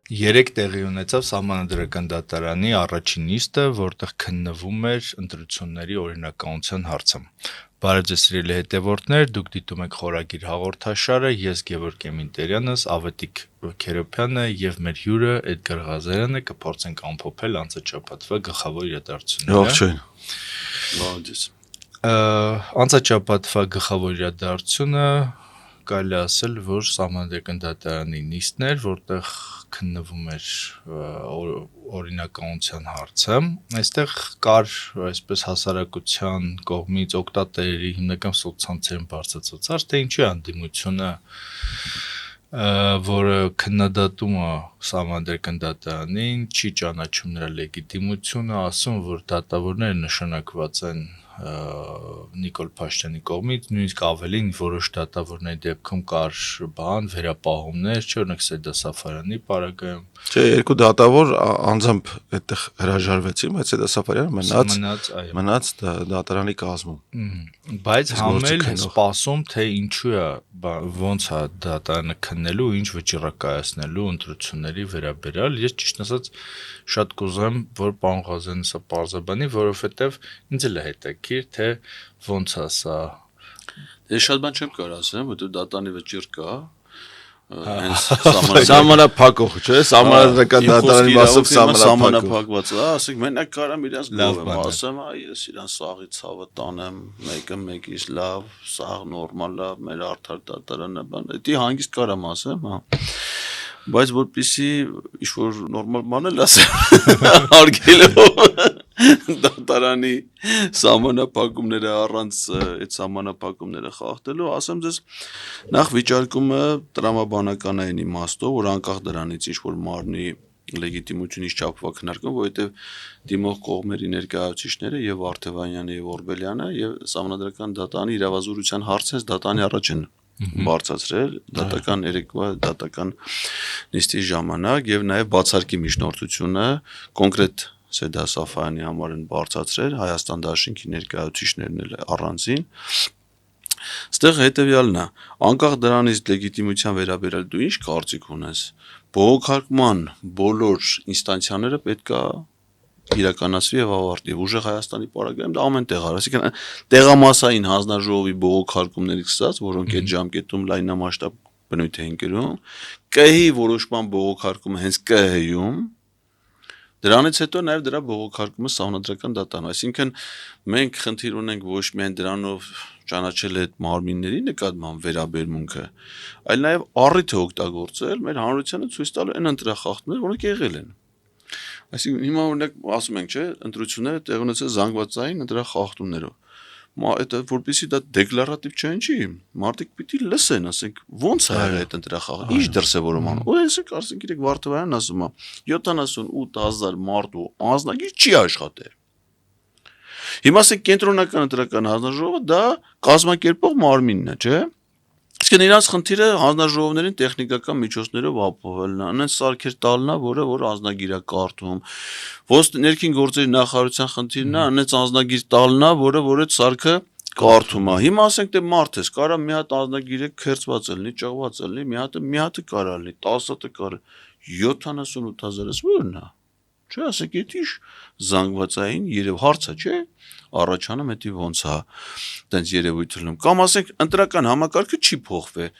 Երեք տեղի ունեցավ Սահմանադրական դատարանի առաջին նիստը, որտեղ քննվում էր ընտրությունների օրինականության հարցը։ Բարև ձեզ սիրելի հետևորդներ, դուք դիտում եք խորագիր հաղորդաշարը, ես Գևորգ Էմինտերյանս, Ավետիք Քերոփյանը եւ մեր հյուրը Էդգար Ղազարյանը կփորձենք ամփոփել անցաչափածվա գլխավոր իրադարձությունները։ Ողջույն։ Անցաչափածվա գլխավոր իրադարձությունը կարելի ասել, որ Սահմանադրական դատարանի նիստն էր, որտեղ քննվում էր օրինականության հարցը։ Այստեղ կար այսպես հասարակության կողմից օգտատերերի հիմնական սոցցանցերում բարձրացած հարց, թե ինչու է անդիմությունը, որը քննադատում է Սահմանադրական դատարանին, չի ճանաչում նրա լեգիտիմությունը, ասում, որ դատավորները նշանակված են Նիկոլ Փաշինյանի կողմից, նույնիսկ ավելին որոշ դատավորների դեպքում կար վերապահումներ, օրինակ Սեդա Սաֆարյանի պարագայում։ Չէ, երկու դատավոր անձամբ այդտեղ հրաժարվեցին, բայց Սեդա Սաֆարյանը մնաց դատարանի կազմում։ Բայց համել սպասում, թե ինչու է, ոնց է դատարանը քննելու, ինչ վճռակայացնելու ընտրությունների վերաբերյալ։ Ես ճիշտ ասած շատ կուզեմ, որ պարոն Ղազարյանը սա պարզաբանի, որովհետև ինձ էլ է հետաքրքիր, թե ոնց է սա։ Ես շատ բան չեմ կարող ասեմ, որտեղ դատարանի վճիռ կա, Սահմանափակող, չէ՞, Սահմանադրական դատարանի մասով սահմանափակված է, ասենք մենակ կարամ իրենց գովեմ, ասեմ, ես իրան սաղի ցավը տանեմ, մեկը մեկից լավ, սաղ նորմալ է, մեր արդար դատարանը բան, դա հանգիստ կարամ ասեմ, հա։ Բայց որպեսզի ինչ-որ նորմալ բան էլ ասեմ, արգելով դատարանի սահմանափակումները առանց այդ սահմանափակումները խախտելու, ասեմ ձեզ, նախ վիճարկումը տրամաբանականային իմաստով, որ անկախ դրանից ինչ-որ մարմնի լեգիտիմությունից չափվա քննարկում, որովհետև դիմող կողմերի ներկայացուցիչները եւ Վարդևանյանը եւ Օրբելյանը եւ Սահմանադրական դատարանի իրավազորության հարցը դատարանի առաջ են բարձրացրել դատական երեկվա դատական նիստի ժամանակ եւ նաեւ բացարկի միջնորդությունը կոնկրետ Սեդա Սաֆարյանի համար են բարձրացրել Հայաստան Դաշինքի ներկայացուցիչներն էլ առանձին Ստեղ հետեւյալն է անկախ դրանից լեգիտիմության վերաբերյալ դու ինչ կարծիք ունես բողոքարկման բոլոր ինստանցիաները պետքա իրականացվի եւ ավարտի ուժեղ Հայաստանի պարագայում դա ամեն տեղ արի այսինքն տեղամասային հանձնաժողովի բողոքարկումներից սկսած որոնք այդ ժամկետում լայնամասշտաբ բնույթ էին կրում ԿՀ-ի որոշման բողոքարկումը հենց ԿՀ-ում Դրանից հետո նաև դրա բողոքարկումը Սահմանադրական դատարանում, այսինքն մենք խնդիր ունենք ոչ միայն դրանով ճանաչել այդ մարմինների նկատմամբ վերաբերմունքը, այլ նաև առիթը օգտագործել մեր հանրությանը ցույց տալու այն ընտրախախտումները, որոնք եղել են։ Այսինքն հիմա օրինակ ասում ենք, չէ, ընտրությունները տեղ ունեցել զանգվածային ընտրախախտումներով։ Այդ որպեսզի դա դեկլարատիվ չընչի, մարդիկ պիտի լսեն, ասենք, ոնց է եղել այդ ընտրախախտումը, ինչ դրսևորում անում։ Ու այսինքն ասենք, իրեք Վարդևանյանն ասում է 78000 մարդու անձնագիր չի աշխատել։ Հիմա ասենք կենտրոնական ընտրական հանձնաժողովը դա կազմակերպող մարմինն է, չէ՞։ Իսկ նրանց խնդիրը հանձնաժողովներին տեխնիկական միջոցներով ապահովելն է, անեն սարքեր տալն է, որ անձնագիր է կարդում։ Ոստ ներքին գործերի նախարարության խնդիրն է, անենց անձնագիր տալն է, որ այդ սարքը կարդում է։ Հիմա ասենք թե մարդ ես, կարա մի հատ անձնագիրը քերծված լինի, ճղված լինի, մի հատը կարա լինի, 10 հատը կարա 78000-ը ո՞րն է։ Չէ, ասենք եթե զանգվածային երև հարցը, չէ, առաջանում էդի ոնց է տենց երևույթ լինում կամ ասենք ընտրական համակարգը չի փոխվել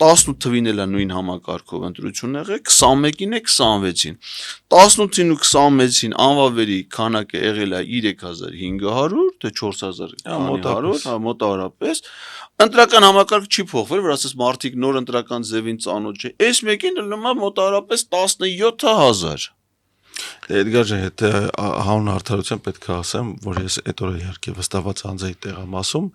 18 թվին էլ է նույն համակարգով ընտրությունն եղել 21-ին է 26-ին 18-ին ու 26-ին անվավերի քանակը եղել է 3500 թե 4500 մոտավորապես ընտրական համակարգը չի փոխվել որ ասես մարդիկ նոր ընտրական ձևին ծանոթ չէ այս մեկին լինում է մոտավորապես 17000 Էդգար ջան, եթե հանուն արդարության պետք է ասեմ, որ ես այդ օրը իհարկե վստահված անձայի տեղամասում,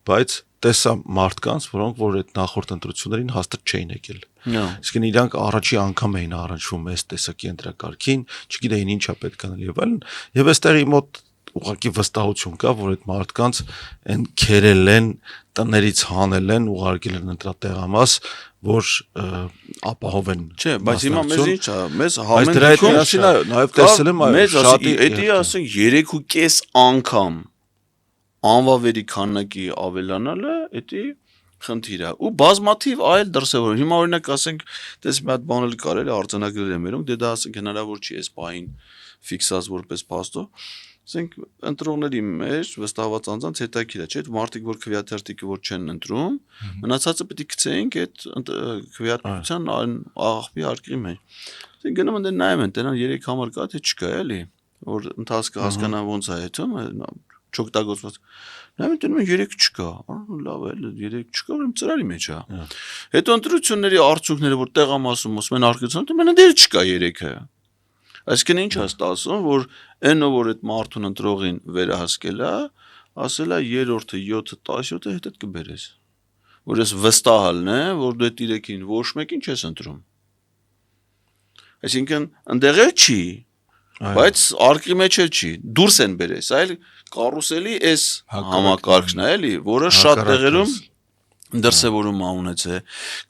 բայց տեսա մարդկանց, որոնք որ այդ նախորդ ընտրություններին հաստատ չէին եկել։ Իսկ իրանք առաջի անգամ էին առնչվում այս տեսակի ընտրակարգին, չգիտեին ինչա պետք անել եւ այլն, եւ այստեղ մոտ ուղղակի վստահություն կա, որ այդ մարդկանց այն քերել են, տներից հանել են, ուղարկել են ընտրատեղամաս, որ ապահովեն։ Չէ, բայց հիմա մեզ ինչ է, մեզ համենայնիվ նաև տեսել եմ շատի, էդի ասենք 3.5 անգամ անվավերի քանակի ավելանալը, էդի խնդիրը ու բազմաթիվ այլ դրսևորում։ Հիմա օրինակ ասենք, դες մի հատ բան էլ կարելի արձանագրել եմ երում, դե դա ասենք հնարավոր չի այս բային ֆիքսած որպես փաստով։ Ասենք ընտրողների մեջ վստահված անձանց հետաքրքիր է, չէ՞, մարդիկ որ քվեաթերթիկը որ չեն ընտրում, մնացածը պետք է գցեինք այդ քվեարկության աղբի արկղի մեջ։ Ասենք գնում են նայում են, դրանք 3 համար կա թե չկա, էլի, որ ընթացքը հասկանան ոնց է հետում, չօգտագործված։ Նայում են 3 չկա, լավ է, 3 չկա, ուրեմն ծրարի մեջ է։ Հետո ընտրությունների արդյունքները որ տեղամասում ասում են արկղություն, մենա դեր չկա 3-ը։ Այսինքն ինչ է ստացվում, որ այն որ այդ մարդուն ընտրողին վերահսկել է, ասել է 3-ը, 7-ը, 17-ը հետդ կբերես։ Որ ես վստահալն է, որ դու այդ 3-ին ոչ մեկին չես ընտրում։ Այսինքն ընդեղ չի, բայց արկղի մեջ չի, դուրս են բերես, այլ կարուսելի էս համակարգն է, էլի, որը շատ տեղերում դրսևորում ունեցե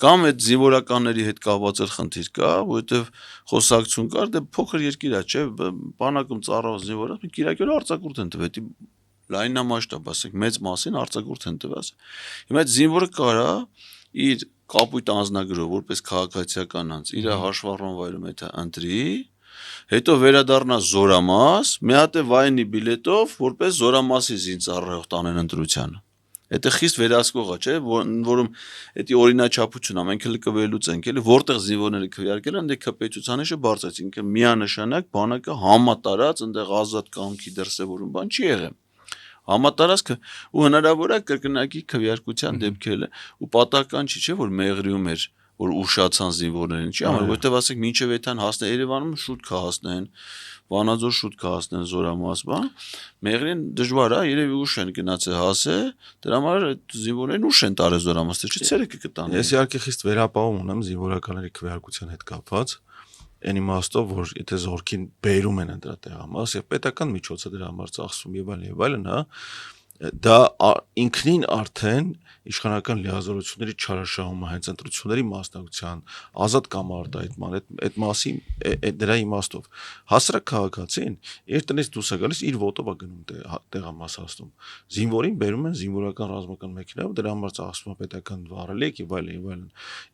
կամ այդ զինվորականների հետ կապված խնդիր կա, որովհետև խոսակցություն կար, դե փոքր երկիր է, չէ, բանակում ծառայող զինվորը կիրակյալ արձակուրդ են տվել, լայնամասշտաբ, ասենք, մեծ մասին արձակուրդ են տվել։ Հիմա այդ զինվորը կարա իր կապույտ անձնագրով որպես քաղաքացիական անձ, իր հաշվառման վայրում եթե ընտրի, հետո վերադառնա զորամաս, մի հատ է վայնի բիլետով, որպես զորամասի զինծառայող տանեն ընտրությանը։ Դա խիստ վերահսկող է, չէ, որում դա օրինաչափություն է, մենք լկվելուց ենք, էլի, որտեղ զինվորները քվեարկել են, դե քպեցուցանիշը բարձրացին, ինքը միանշանակ բանակը համատարած, այնտեղ ազատ կամքի դրսևորում բան չի եղել։ Համատարածքը ու հնարավոր է կրկնակի քվեարկության դեպքերը ու պատահական չի, չէ, որ Մեղրիում էր, որ ուշացան զինվորներին, չի համար, որտեղ ասենք մինչև այդան հասնեն Երևանում շուտ կհասնեն, Վանաձոր շուտ կհասնեն զորամաս, բան, Մեղրին դժվար է, երևի ուշ են գնացել հասել, դրա համար այդ զինվորներին ուշ են տարել զորամաս, չէ՞ ցերեկը կտան։ Ես իհարկե խիստ վերապահում ունեմ զինվորականների քվեարկության հետ կապված, այն իմաստով, որ եթե զորքին բերում են դրա տեղամաս եւ պետական միջոցը դրա համար ծախսում եւ այլն, հա, դա ինքնին արդեն իշխանական լիազորությունների չարաշահումը հենց ընտրությունների մասնակցության ազատ կամ արտահայտման այդ մասի դրա իմաստով հասարակ քաղաքացին իր տնից դուրս է գալիս իր ոտով է գնում տեղամաս հասնում զինվորին բերում են զինվորական ռազմական մեքենայով դրա համար ծախսվում է պետական վարելիք եւ այլն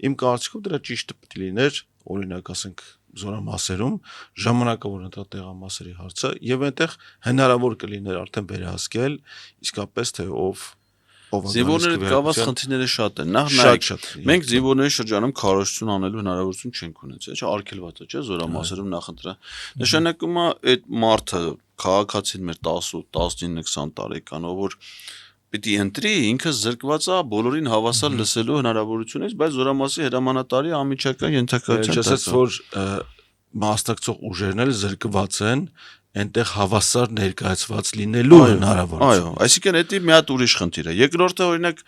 իմ կարծիքով դրա ճիշտը պետք է լիներ օրինակ ասենք զորամասերում ժամանակավոր ընտրած տեղամասերի հարցը եւ այնտեղ հնարավոր կլիներ արդեն վերահսկել իսկապես թե ով զինվորների կապված խնդիրները շատ են նախ մենք զինվորների շրջանում քարոզություն անելու հնարավորություն չենք ունեցել չէ արգելված է չէ զորամասերում նախընտրը նշանակում է այդ մարդը քաղաքացին մեր 10-19-20 տարեկանով որ պիտի ընտրի ինքը զրկված է բոլորին հավասար լսելու հնարավորությունից բայց զորամասի հրամանատարի անմիջական ենթակայության ասած որ մասնակցող ուժերն էլ զրկված են այնտեղ հավասար ներկայացված լինելու հնարավորություն։ Այո, այսինքն դա մի հատ ուրիշ խնդիր է։ Երկրորդը օրինակ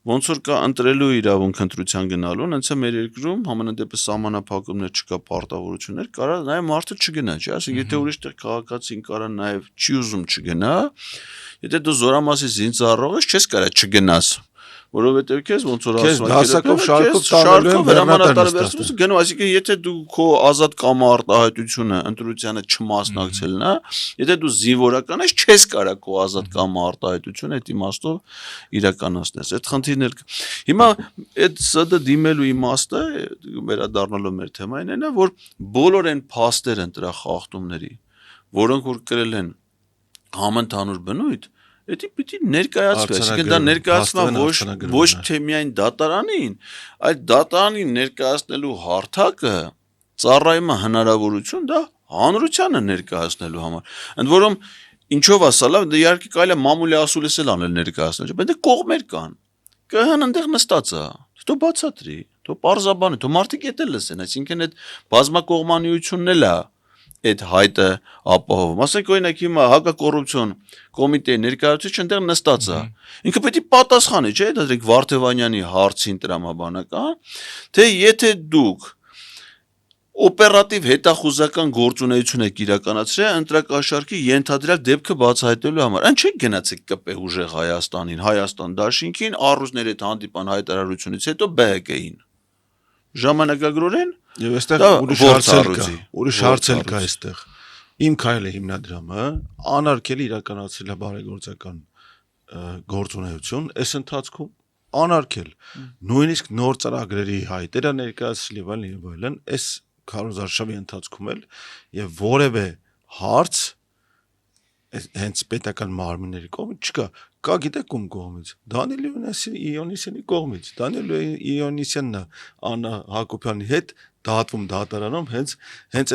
ոնց որ կա ընտրելու իրավունք ընտրության գնալու, հենց մեր երկրում համենայնդեպս սահմանափակումներ չկա, պարտավորություններ, կարա նաև մարդը չգնա, չէ՞, ասենք եթե ուրիշ տեղ քաղաքացին կարա նաև չի ուզում չգնա, եթե դու զորամասի զինծառայող ես, չես կարա չգնաս։ Որովհետև քեզ ոնց որ ասում են դասակով շարքով հրամանատարը վերցնում գնում այսինքն եթե դու քո ազատ կամ արտահայտությունը ընտրությանը չմասնակցելն է եթե դու զինվորական ես չես կարա քո ազատ կամ արտահայտությունը այդ իմաստով իրականացնես այդ խնդիրն էլ հիմա այդ ՍԴ դիմելու իմաստը վերադառնալով մեր թեմային այնա որ բոլոր այն փաստեր են դրա խախտումների որոնք որ կրել են համընդհանուր բնույթ Դա պիտի ներկայացվի, այսինքն դա ներկայացվում է ոչ թե միայն դատարանին, այլ դատարանին ներկայացնելու հարթակը ծառայում է հնարավորություն դա հանրությանը ներկայացնելու համար։ Ընդ որում ինչով ասալա, դա իհարկե կարելի է մամուլի ասուլիս էլ անել ներկայացնել, բայց դա կողմեր կան։ ԿՀ-ն այնտեղ նստած է, դու բացատրի, դու պարզաբանի, դու մարդիկ եթե լսեն, այսինքն այդ բազմակողմանիությունն էլ է այդ հայտը ապահովում։ Ասենք օրինակ հիմա հակակոռուպցիոն կոմիտեի ներկայացուցիչը այնտեղ նստած է։ Ինքը պետք է պատասխանի, չէ՞, դրեք Վարդևանյանի հարցին տրամաբանական, թե եթե դուք օպերատիվ հետախուզական գործունեություն եք իրականացրել ընտրակաշառքի ենթադրյալ դեպքը բացահայտելու համար։ Այն չեք գնացեք կպե ուժեղ Հայաստանին, Հայաստան դաշինքին, առույցների հետ հանդիպան հայտարարությունից հետո ԲՀԿ-ին։ Ժամանակագրորեն Եվ այստեղ ուրիշ հարցել կա այստեղ։ Իմ քայլը հիմնադրամը անարգելի իրականացրել է բարեգործական գործունեություն, այս ընթացքում անարգել նույնիսկ նոր ծրագրերի հայտերը ներկայացրել եւ այլն այս քարոզարշավի ընթացքում էլ եւ որևէ հարց հենց պետական մարմինների կողմից չկա կա գիտեք ում կողմից Դանիել Իոնիսյանի կողմից Դանիել Իոնիսյանն Աննա Հակոբյանի հետ դատվում դատարանում հենց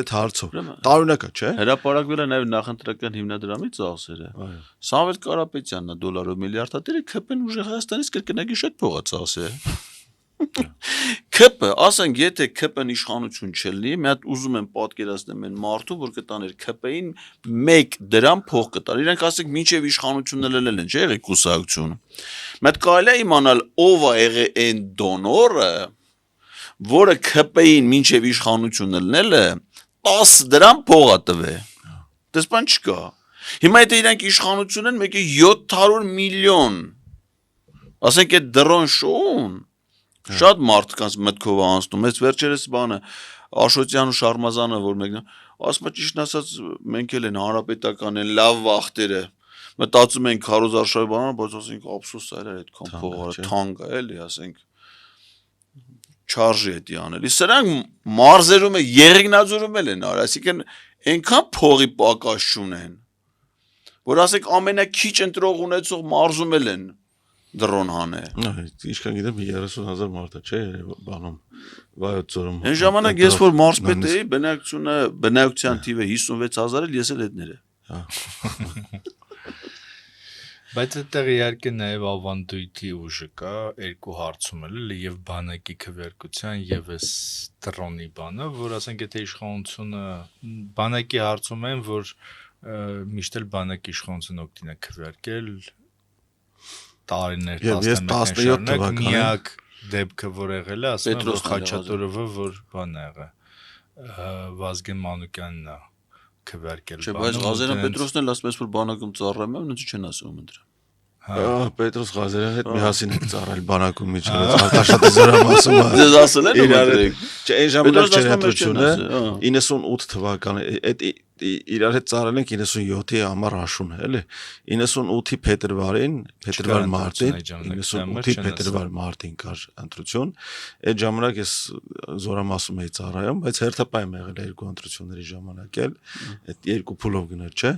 այդ հարցով տարօրինակ է չէ հրապարակվել է նաև նախընտրական հիմնադրամի ծախսերը Սամվել Կարապետյանն է դոլարով միլիարդատերը ԿՊ-ն ուժեղ Հայաստանից կրկնակի շատ փող է ծախսել ԿՊ, ասենք, եթե ԿՊ-ն իշխանություն չլինի, մի հատ ուզում են պատկերացնեմ այն մարդու, որ կտաներ ԿՊ-ին 1 դրամ փող կտար։ Իրենք ասենք մինչև իշխանությունն ելել են, չէ՞ եղել կուսակցությունը։ Մի հատ կարելի է իմանալ ով է եղել այն դոնորը, որը ԿՊ-ին մինչև իշխանությունն ելնել է 10 դրամ փող է տվել։ Դες բան չկա։ Հիմա եթե իրենք իշխանություն են, մեկը 700 միլիոն։ Ասենք այդ դրոն շոուն Շատ մարդկանց մտքով է անցնում, այս վերջերս բանը Աշոտյանն ու Շարմազանը, որ մեկն ասում է ճիշտ ասած մենք էլ են հանրապետական են լավ վախտերը, մտածում ենք քարոզարշավի բանը, բայց ասենք ափսոս է այդքան փողը թանկ է, էլի ասենք չարժի է անել։ Իսկ սրանք մարզերում է եղեգնաձորում են արել, այսինքն այնքան փողի պակաս չունեն, որ ասենք ամենակիչ ընտրող ունեցող մարզում են Դրոն հանե։ Ինչքան գիտեմ 30,000 մարդ է, չէ, բանում Վայոց ձորում։ Այն ժամանակ ես որ մարզպետ էի, բնակչության թիվը 56,000 էլ ես էլ հետներ է։ Բայց այդտեղ իհարկե նաև ավանդույթի ուժը կա, երկու հարցում էլ եւ բանակի քվեարկության եւ էս դրոնի բանը, որ ասենք եթե իշխանությունը բանակի հարցում են, որ միշտ էլ բանակի իշխանությունը օգտին է քվեարկել տարիներ 17 թվականին միակ դեպքը որ եղել է ասում եմ որ Խաչատուրովը որ բան է եղել Վազգեն Մանուկյանն է քվեարկել Չէ բայց Ղազարյան Պետրոսն էլ ասում է որ բանակում ծառայում եմ ոնց չեն ասում դրա Պետրոս Ղազարյանի հետ միասին եք ծառայել բանակում միջից Արտաշատի զորամասում Ձեզ ասել են իրարեք Չէ այն ժամանակ չէր հատրությունը 98 թվականը այդ իրար հետ ծառայել ենք 97-ի համար հաշուն է էլի 98-ի փետրվար մարտին 98-ի փետրվար մարտին կար ընտրություն այդ ժամանակ ես զորամասում էի ծառայում բայց հերթապայում եղել երկու ընտրությունների ժամանակ էլ այդ երկու փուլով գնել չէ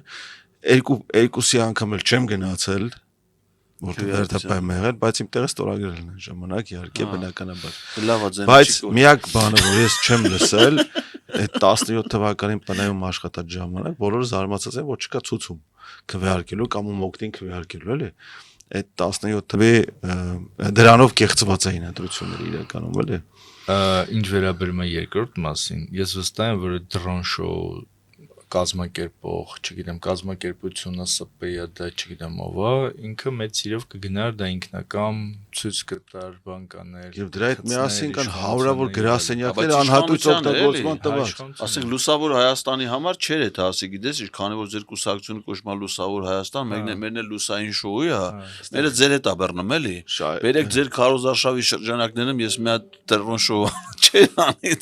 երկուսի անգամ էլ չեմ գնացել որտեղ հերթապայում եղել, բայց իմ տեղը ստորագրել են ժամանակ իհարկե բնականաբար։ Բայց միակ բանը, որ ես չեմ լսել, այդ 17 թվականին ՊՆ-ում աշխատած ժամանակ բոլորը զարմացած են, որ չկա ցուցում քվեարկելու կամ ում օգտին քվեարկելու, էլի։ Այդ 17 թվի դրանով կեղծված էին ընտրությունները իրականում, էլի։ Ինչ վերաբերում է երկրորդ մասին, ես վստահ եմ, որ դրոն շոու կազմակերպող, չգիտեմ, կազմակերպությունը ՍՊ-ը, դա չգիտեմ ով է, ինքը մեծ սիրով կգնար դա ինքնական ցույց կտար բանկաներ։ Եվ դրա հետ միասին կան հարյուրավոր գրասենյակներ անհատույց օգտագործման տված։ Ասենք լուսավոր Հայաստանի համար չէր այդ ասի, գիտես, ինչ քանի որ ձեր կուսակցությունը կոչվում է լուսավոր Հայաստան, մերն էլ լուսային շոուի է, մերը ձեր հետ է բռնում էլի։ Բերեք ձեր քարոզարշավի շրջանակներում ես մի հատ դրոն շոու չեն անի։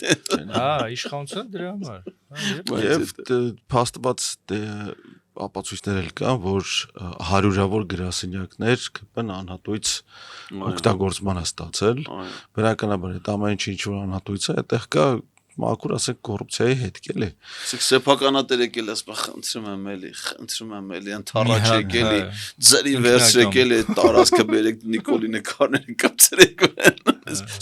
Հա, իշխանությունը դրա համար։ Եվ փաստված ապացույցներ էլ կան, որ հարյուրավոր գրասենյակներ ԿՊ-ն անհատույց օգտագործման է ստացել։ Բնականաբար այդ ամեն ինչ ինչ որ անհատույց է, այդտեղ կա մաքուր ասենք կոռուպցիայի հետք էլի։ Իսկ սեփականատեր եկել ասում խնդրում եմ էլի ընթառաջ եկել ձերի վերջ եկել է տարածքը բերեք Նիկոլի նկարները կապցրեք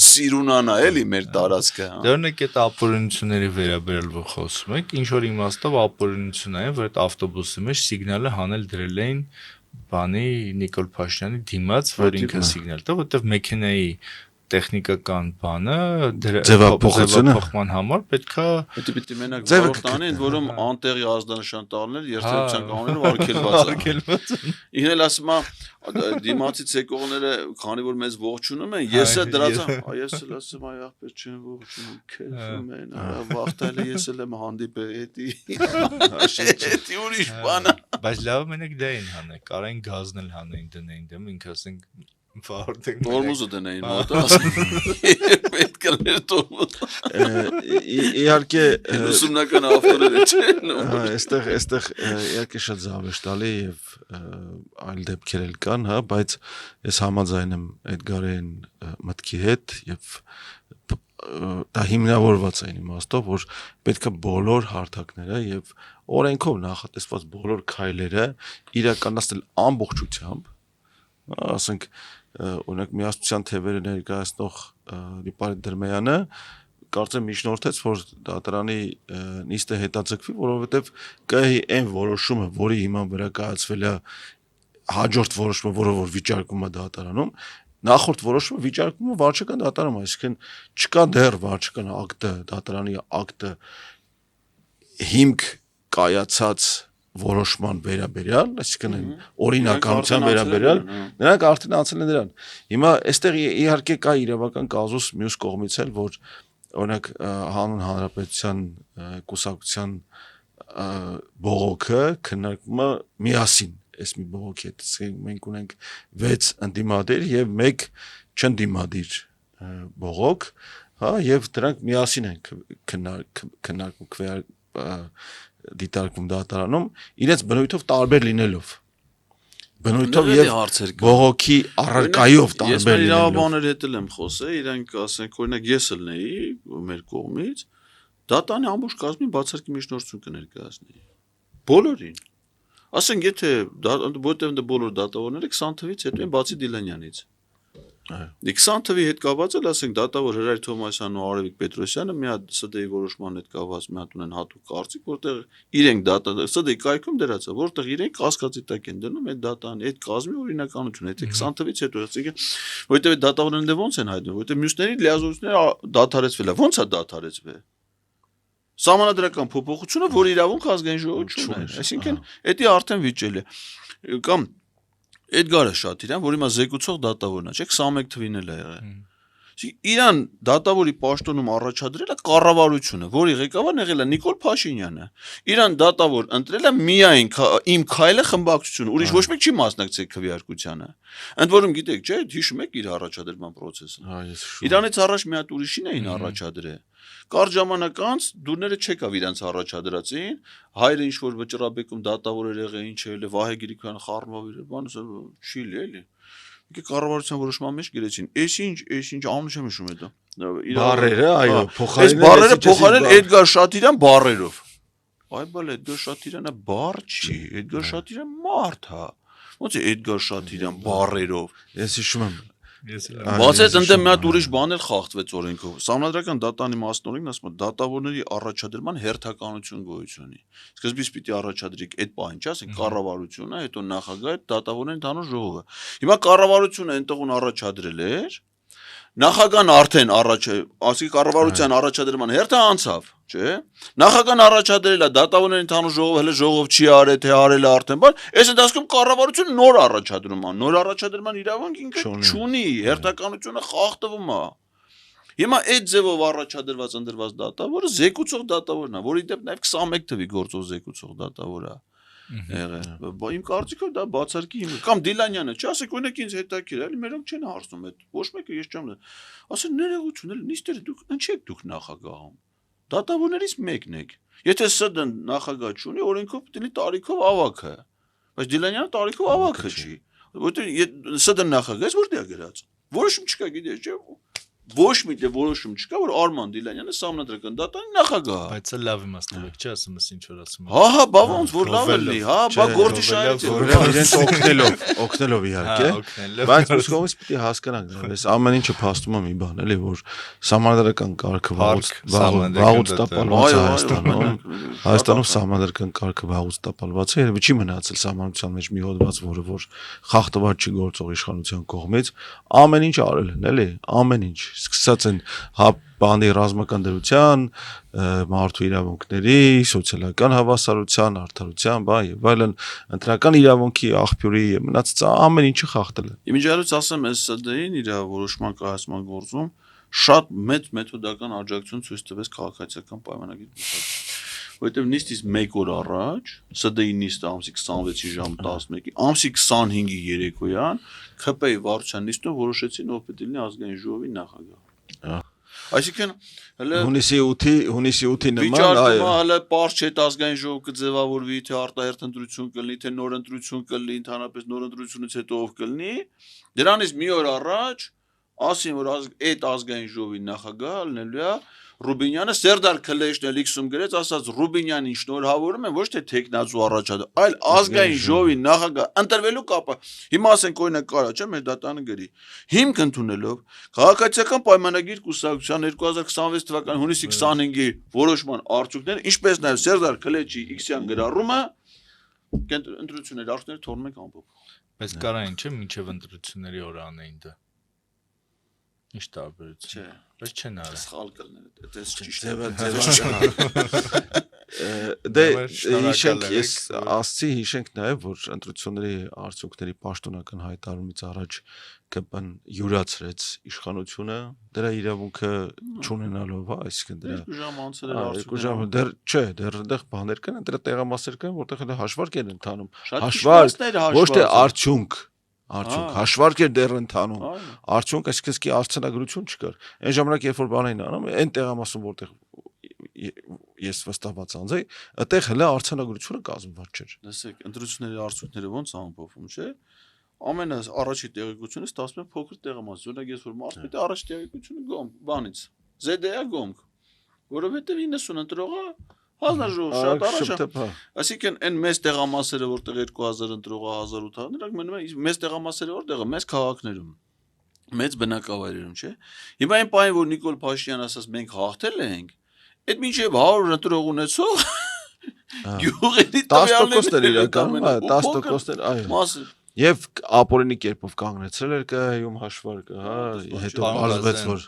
սիրունանա էլի մեր տարածքը։ Դեռնեք այդ ապօրինությունների վերաբերյալ որ խոսում եք, ինչ որ իմաստով ապօրինություն է, որ այդ ավտոբուսի մեջ սիգնալը հանել դրել էին բանի Նիկոլ Փաշինյանի դիմաց, որ ինքը սիգնալ տա, որտեղ մեքենայի տեխնիկական բանը ձևափոխման համար պետքա պետք է մենակ որտանի են որում անտեղի ազդանշան տալներ երթերության կանոններով արգելված իհել ասում է դիմացից եկողները քանի որ մեզ ողջունում են ես էլ դրած ես էլ ասում այ ախպեր չեն ողջունում քեֆում են վախտալի ես էլ եմ հանդիպել էդի ուրիշ բան բայց լավ մենակ դա են հանել կարային գազնել հանեին դնեին դեմ ինքը ասենք Որմուզը դնեին մոտը պետք է լեր Իհարկե ուսումնական ավտորները չեն։ այստեղ իհարկե շատ զավեշտալի եւ այլ դեպքեր էլ կան, հա, բայց ես համաձայն եմ Էդգարին մտքի հետ եւ դա հիմնավորված է այն իմաստով, որ պետք է բոլոր հարթակները եւ օրենքով նախատեսված բոլոր քայլերը իրականացնել ամբողջությամբ, ասենք օրինակ միասնության թևերը ներկայացնող Լիպարետ Դրմեյանը կարծեմ միջնորդեց, որ դատարանի նիստը հետաձգվի, որովհետեւ կհի այն որոշումը, որի հիման վրա կայացվել է հաջորդ որոշումը, որը որ վիճարկվում է դատարանում, նախորդ որոշումը վիճարկվում է վարչական դատարանում, այսինքն չկա դեռ վարչական ակտը, դատարանի ակտը հիմք կայացած որոշման վերաբերյալ, այսինքն օրինականության վերաբերյալ, նրանք արդեն անցել են դրան։ Հիմա այստեղ իհարկե կա իրավական կազուս մյուս կողմից էլ, որ օրինակ հանուն հանրապետության կուսակցության բողոքը քննարկվում է միասին, այս մի բողոքի հետ, մենք ունենք 6 ընդդիմադիր եւ 1 չընդդիմադիր բողոք, հա, եւ դրանք միասին են քննարկվում դիտարկվում դատարանում, իրենց բնույթով տարբեր լինելով։ Բնույթով եւ բողոքի առարկայով տարբեր լինելով։ Ես իրավաբաններ հետ եմ խոսել, իրանք ասենք օրինակ ես ելնեի մեր կողմից, դատարանի ամբողջ կազմին բացարկի միջնորդություն կներկայացնեի։ Բոլորին։ Ասենք եթե որտեղ բոլոր դատավորները 20 թվից հետո են բացի Դիլանյանից։ 20 թվի հետ կապված էլ ասենք դատավոր Հրայր Թոմասյանն ու Արևիկ Պետրոսյանը մի հատ ՍԴ-ի որոշման հետ կապված մի հատ ունեն հատուկ կարծիք, որտեղ իրենք ՍԴ-ի կայքում դրած է, որտեղ իրենք կասկածի տակ են դնում այդ դատանի, այդ կազմի օրինականությունը, եթե 20 թվից հետո ասենք, որտեղ այդ դատավորները ոնց են հայտնվում, որտեղ մյուսների լիազորությունները դադարեցվել է, ոնց է դադարեցվել։ Սահմանադրական փոփոխությունը, որ իրավունք ազգային ժողովություն է, այսինքն դա արդեն վիճել է։ Կամ Էդգարը Շատիրյան, որ հիմա զեկուցող դատավորն է, չէ՞, 21 թվին էլ է եղել։ Իրան դատավորի պաշտոնում առաջադրել է կառավարությունը, որի ղեկավարն եղել է Նիկոլ Փաշինյանը։ Իրան դատավոր ընտրել է միայն իմ քայլը խմբակցությունը, ուրիշ ոչ մեկ չի մասնակցել քվեարկությանը։ Ընդ որում գիտեք, չէ՞, հիշում եք իր առաջադրման process-ը։ Հա, ես հիշում։ Իրանից առաջ մի հատ ուրիշին էին առաջադրել։ Կարճ ժամանակ անց դուրները չեկավ իրանց առաջադրածին, հայրը ինչ որ վճռաբեկում դատավոր էր եղել, ինչ էլ Վահե Գրիգորյան խառնվավ իր բանը, չի լի էլի։ Եկե կառավարության որոշման մեջ գրեցին, էս ինչ անունը չեմ հիշում դա։ Բառերը, այո, փոխարինել։ Այս բառերը փոխարինել Էդգար Շատիրյան բառերով։ Այ բալ Էդգար Շատիրյանը բառ չի, Էդգար Շատիրյան մարդ է։ Ոնց է Էդգար Շատիրյան բառերով։ Ես հիշում եմ։ Բացեց ընդ մի հատ ուրիշ բան էլ խախտվեց օրենքով։ Սահմանադրական դատանի մասնորենքն ասում է դատավորների առաջադրման հերթականություն գոյություն ունի։ Սկզբից պիտի առաջադրիկ այդ բանը, չէ՞, ասենք կառավարությունը, հետո նախագահը, դատավորների ընդհանուր ժողովը։ Հիմա կառավարությունը այնտեղուն առաջադրել էր, նախագահան արդեն ասի կառավարության առաջադրման հերթը անցավ, չէ՞։ Նախագահան առաջադրել է դատավորների ընդհանուր ժողովը, հələ ժողով չի արել, թե արել է արդեն, բան, այս ընթացքում կառավարությունը նոր առաջադրում է, նոր առաջադրման իրավունք ինքը չունի, հերթականությունը խախտվում է։ Հիմա այդ ձևով առաջադրված ընդրված դատավորը զեկուցող դատավորն է, որի դեպ նաև 21 թվի գործող զեկուցող դատավոր է։ Եղել։ Իմ կարծիքով դա բացարկի հիմք կամ Դիլանյանը, չէ՞, ասեք օրինակ ինձ հետաքրքիր է, էլի մերոնք չեն հարցնում այդ։ Ոչ մեկը ես չեմ։ Ասեն ներողություն, էլի նիստերը դուք ընչեք դուք նախագահում։ Դատավորներից մեկն եք։ Եթե ՍԴ-ն նախագահ չունի, օրենքով պետք է տարիքով ավագը։ Բայց Դիլանյանը տարիքով ավագը չի։ Որտեղ ՍԴ-ն նախագահ է, որտեղ է գրած։ Որոշում չկա, գիտես, չէ՞։ Ոչ մի դե որոշում չկա, որ Արման Դիլանյանը սահմանադրական դատարանի նախագահ է։ Բայց լավ իմաստով եք, չէ՞, ասում ես ինչ որ ասում ես։ Հա, բա ոնց որ լավ էլի, հա, բա գործի շահից իրենց օգնելով իհարկե, բայց ուսկողից պիտի հասկանանք, այս ամեն ինչը փաստում է մի բան, էլի, որ սահմանադրական կարգը վաղուց տապալված է Հայաստանում սահմանադրական կարգը վաղուց տապալված է, երբ չի մնացել սահմանության մեջ մի հոդված, որը որ խախտված չի գործող իշխանության կողմից, ամեն ինչ արել են, էլի, ամեն ինչ սկսած են բանի ռազմական դրության, մարդու իրավունքների, սոցիալական հավասարության, արդարության, բա եւ այլն, ընտրական իրավունքի աղբյուրի մնացած ամեն ինչը խախտել է։ Իմիջիայլոց ասեմ, այս ՍԴ-ին իր որոշման կայացման գործում շատ մեծ մեթոդական աջակցություն ցույց տվեց քաղաքացիական պայմանագիր։ Որտեւ նիստից 1 օր առաջ ՍԴ-ի նիստը ամսի 26-ի ժամ 11-ի, ամսի 25-ի երեկոյան ՔՊ-ի վարչության նիստում որոշեցին ով պետք է լինի ազգային ժողովի նախագահ։ Այսինքն հələ Հունիսի 8-ի նման վիճարկումը հələ པարզ չէ ազգային ժողով կձևավորվի, թե արտահերթ ընտրություն կլինի, թե նոր ընտրություն կլինի, ընդհանրապես նոր ընտրությունից հետո ով կլինի։ Դրանից մի օր առաջ ասին, որ այդ ազգային ժողովի նախագահ լինելու է Ռուբինյանը, Սերդար Քլեշն էլ X-ում գրեց, ասաց Ռուբինյանին շնորհավորում են ոչ թե տեխնացու առաջադեմ, այլ ազգային ժողովի նախագահ ընտրվելու կապը։ Հիմա ասենք օրինակ կարա, չէ՞, մեր դատանը գրի։ Հիմք ընդունելով քաղաքացիական պայմանագիր կուսակցության 2026 թվականի հունիսի 25-ի որոշման արդյունքները, ինչպես նաև Սերդար Քլեչի X-յան գրառումը ընտրությունների արդյունքները թողնում ենք ամփոփ։ Բայց կարա ինչ է մինչև ընտրությունների օրը անեին դա։ Ինչ տարբերություն։ Չէ, բայց չեն արել։ Սխալ կլներ, այդպես ճիշտ Դե հիշենք, ես ասցի հիշենք նաև, որ ընտրությունների արդյունքների պաշտոնական հայտարարումից առաջ ԿՊ-ն յուրացրեց իշխանությունը, դրա իրավունքը չունենալով, այսինքն դրա 2 ժամ անցել էր 2 ժամ դեռ չէ, դեռ այնտեղ բաներ կան, դրա տեղամասեր կան, որտեղ հələ հաշվարկ են ընթանում։ Հաշվարկ, ոչ թե արդյունք, հաշվարկ էր դեռ ընթանում։ Արդյունք, այսինքն սկի արցանագրություն չկար։ Այն ժամանակ երբ որ բան էին անում, այն տեղամասում որտեղ ես վստահված անձ եի, այդտեղ հələ արցանագրությունը կազմված չէր։ Լսեք, ընտրությունների արդյունքները ոնց ամփոփում, չէ՞։ Ամենը առաջի տեղեկությունը ստացվում է փոքր տեղամաս։ Օրինակ ես որ մարդ պետք է առաջ տեղեկությունը գոմ, բանից։ ZDA գոմ, որովհետև 90 ընտրողը հանրաժողով շատ առաջ է։ Այսինքն այն մեծ տեղամասերը, որտեղ 2000 ընտրողը 1800, նրանք մնում են մեծ տեղամասերը որտեղ է, մեծ քաղաքներում, մեծ բնակավայրերում, չէ։ Հիմա այն պահին, որ Նիկոլ Փաշինյանը ասաց մենք հաղթել ենք, այդ մինչև 100 ընտրող ունեցող գյուղերի 10%-ներ իրականում, 10%-ներ, այո։ Եվ ապօրինի կերպով կանգնեցրել էր ԿՀ-ում հաշվարկը, հա, հետո բարձվեց որ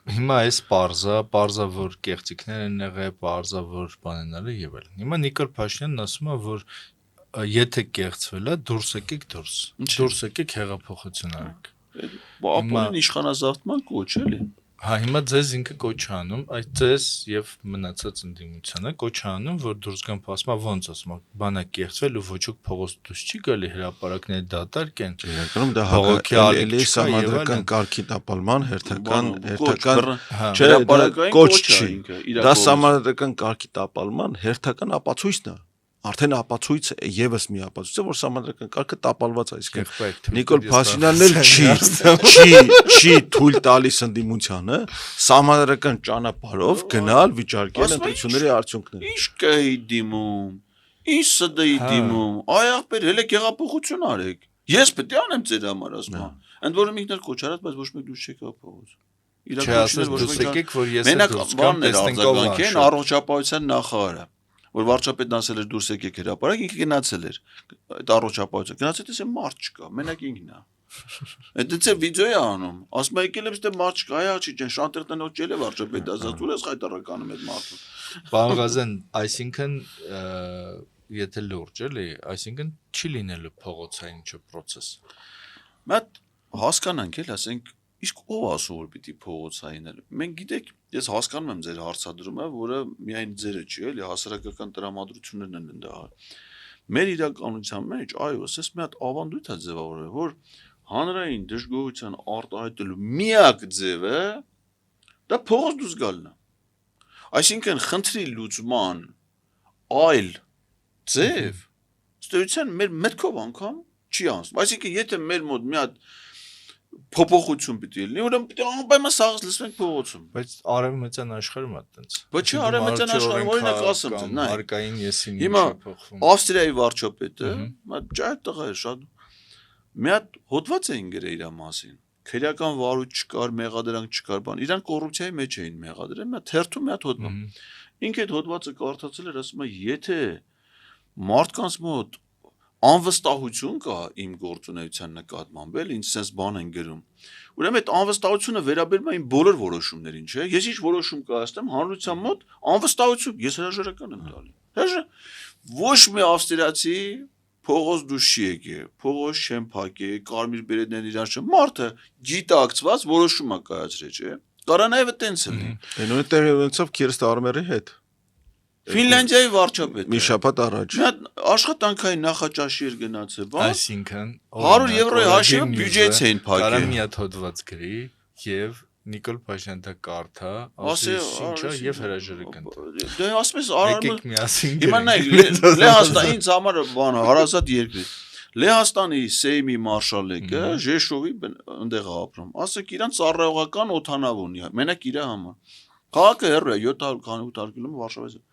հիմա էս parza որ կեղծիքներ են եղել, parza որ բան են արել եւ այլն։ Հիմա Նիկոլ Փաշինյանն ասում է, որ եթե կեղծվել է, դուրս եկեք դուրս եկեք հեղափոխություն արեք։ Ապօրին իշխանազավթման կոչ էլի։ Հա, հիմա ձեզ ինքը կոչ անում, այդ ձեզ եւ մնացած ընդդիմությանը կոչ անում, որ դուրս գան ասма ոնց ասма, բանը կեղծվել ու ոչ ոք փողոց դուրս չի գալի, հրապարակները դատարկ են։ Իրականում դա հաղորդի համադրական կարգի տապալման հերթական չէ, կոչ չի։ Դա համադրական կարգի տապալման հերթական ապացույցն է։ Արդեն ապացույց եւս մի ապացույց է, որ համադրական կարգը տապալված է, այսինքն Նիկոլ Փաշինյանն էլ չի թույլ տալիս ընդդիմությանը համադրական ճանապարհով գնալ վիճարկել ընտրությունների արդյունքները։ Ինչ կհի դիմում, ինչ սդի դիմում, այ ախպեր, հələ հեղափոխություն արեք։ Ես պետք է անեմ ձեր համար ասում։ Ընդ որում ինքն էլ կոչ արած, բայց ոչ մեկ դուրս չեկա փողոց։ Իրականությունն ոչ մեկ որ ես դուրս գամ, տեսնենք ով առողջապահության նախարարը որ վարչապետն ասել էր դուրս եկեք հրապարակ, ինքը գնացել էր այդ առողջապահություն։ Գնացել դες մարդ չկա, մենակ ինքն է։ Այդ դե վիդեո է անում։ Ասում է եկել եմ ստե մարդ չկա, այա չի ջան, շանտերտնոց ջել է վարչապետը, ասած ու ես հայտարարականում այդ մարդուն։ Պարոն Ղազեն, այսինքն եթե լուրջ էլի, այսինքն չի լինելու փողոցային ինչ process։ Մատ հասկանանք էլ, ասենք իսկ ով ասում որ պիտի փողոցային էլ։ Մենք գիտեք, ես հասկանում եմ ձեր հարցադրումը, որը միայն ձերը չի, էլի հասարակական տրամադրություններն են դա։ Մեր իրականության մեջ, այո, ասես մի հատ ավանդույթ է ձևավորվել, որ հանրային դժգոհության արտահայտելու միակ ձևը դա փողոց դուրս գալն է։ Այսինքն խնդրի լուծման այլ ձև ստույցան մեր մտքով անգամ չի անցնում։ Այսինքն եթե մեր մոտ մի հատ փոփոխություն պիտի լինի, ուրեմն պիտի անպայման սաղս լսվենք փողոցում։ Բայց արևմտյան աշխարհում է այդպես։ Բայց չի արևմտյան աշխարհում, օրինակ ասեմ ձեզ, նայ։ Հարկային եսին հիմա Ավստրիայի վարչապետը, ջահ տղա է շատ։ Մի հատ հոդված էին գրել իր մասին։ Քրեական վարույթ չկար, մեղադրանք չկար, բան։ Իրանք կոռուպցիայի մեջ էին մեղադրել, մի հատ թերթում մի հատ հոդված։ Ինքը այդ հոդվածը կարդացել էր, ասում է, եթե մարդկանց մոտ անվստահություն կա իմ գործունեության նկատմամբ, էլ ինչ sense բան են գրում։ Ուրեմն այդ անվստահությունը վերաբերում է իմ բոլոր որոշումներին, չէ՞։ Ես ինչ որոշում կայացնեմ հանրության մոտ անվստահություն, ես հրաժարական եմ տալի։ Ոչ մի ավստրիացի փողոց դուրս չի եկել, փողոց չեն փակել, կարմիր բերետներն իրար չեն։ Մարդը գիտակցված որոշում է կայացրել, չէ՞։ Կարա նաև այդտենց լինի։ Նույն տեղի ունեցավ Քիրստո Արմերի հետ։ Ֆինլանդիայի վարչապետը մի շաբաթ առաջ աշխատանքային նախաճաշի էր գնացել, բան։ Այսինքն 100 եվրոյի հաշիվը բյուջեից էին փակել։ Կարա մի հատ հոդված գրի եւ Նիկոլ Փաշինյանը դա կարդա, ասի ինչա եւ հրաժարի կընտրի։ Դե ասես Եկեք միասին Հիմա նայեք Լեհաստան ինձ համար բանը հարազատ երկրի Լեհաստանի Սեյմի մարշալեկը Ժեշովի ընդեղ ապրում ասեք իրան ծառայողական օթանավ ունի մենակ իր համար քաղաքը հեռու է 700-800 կիլոմետր Վարշավայից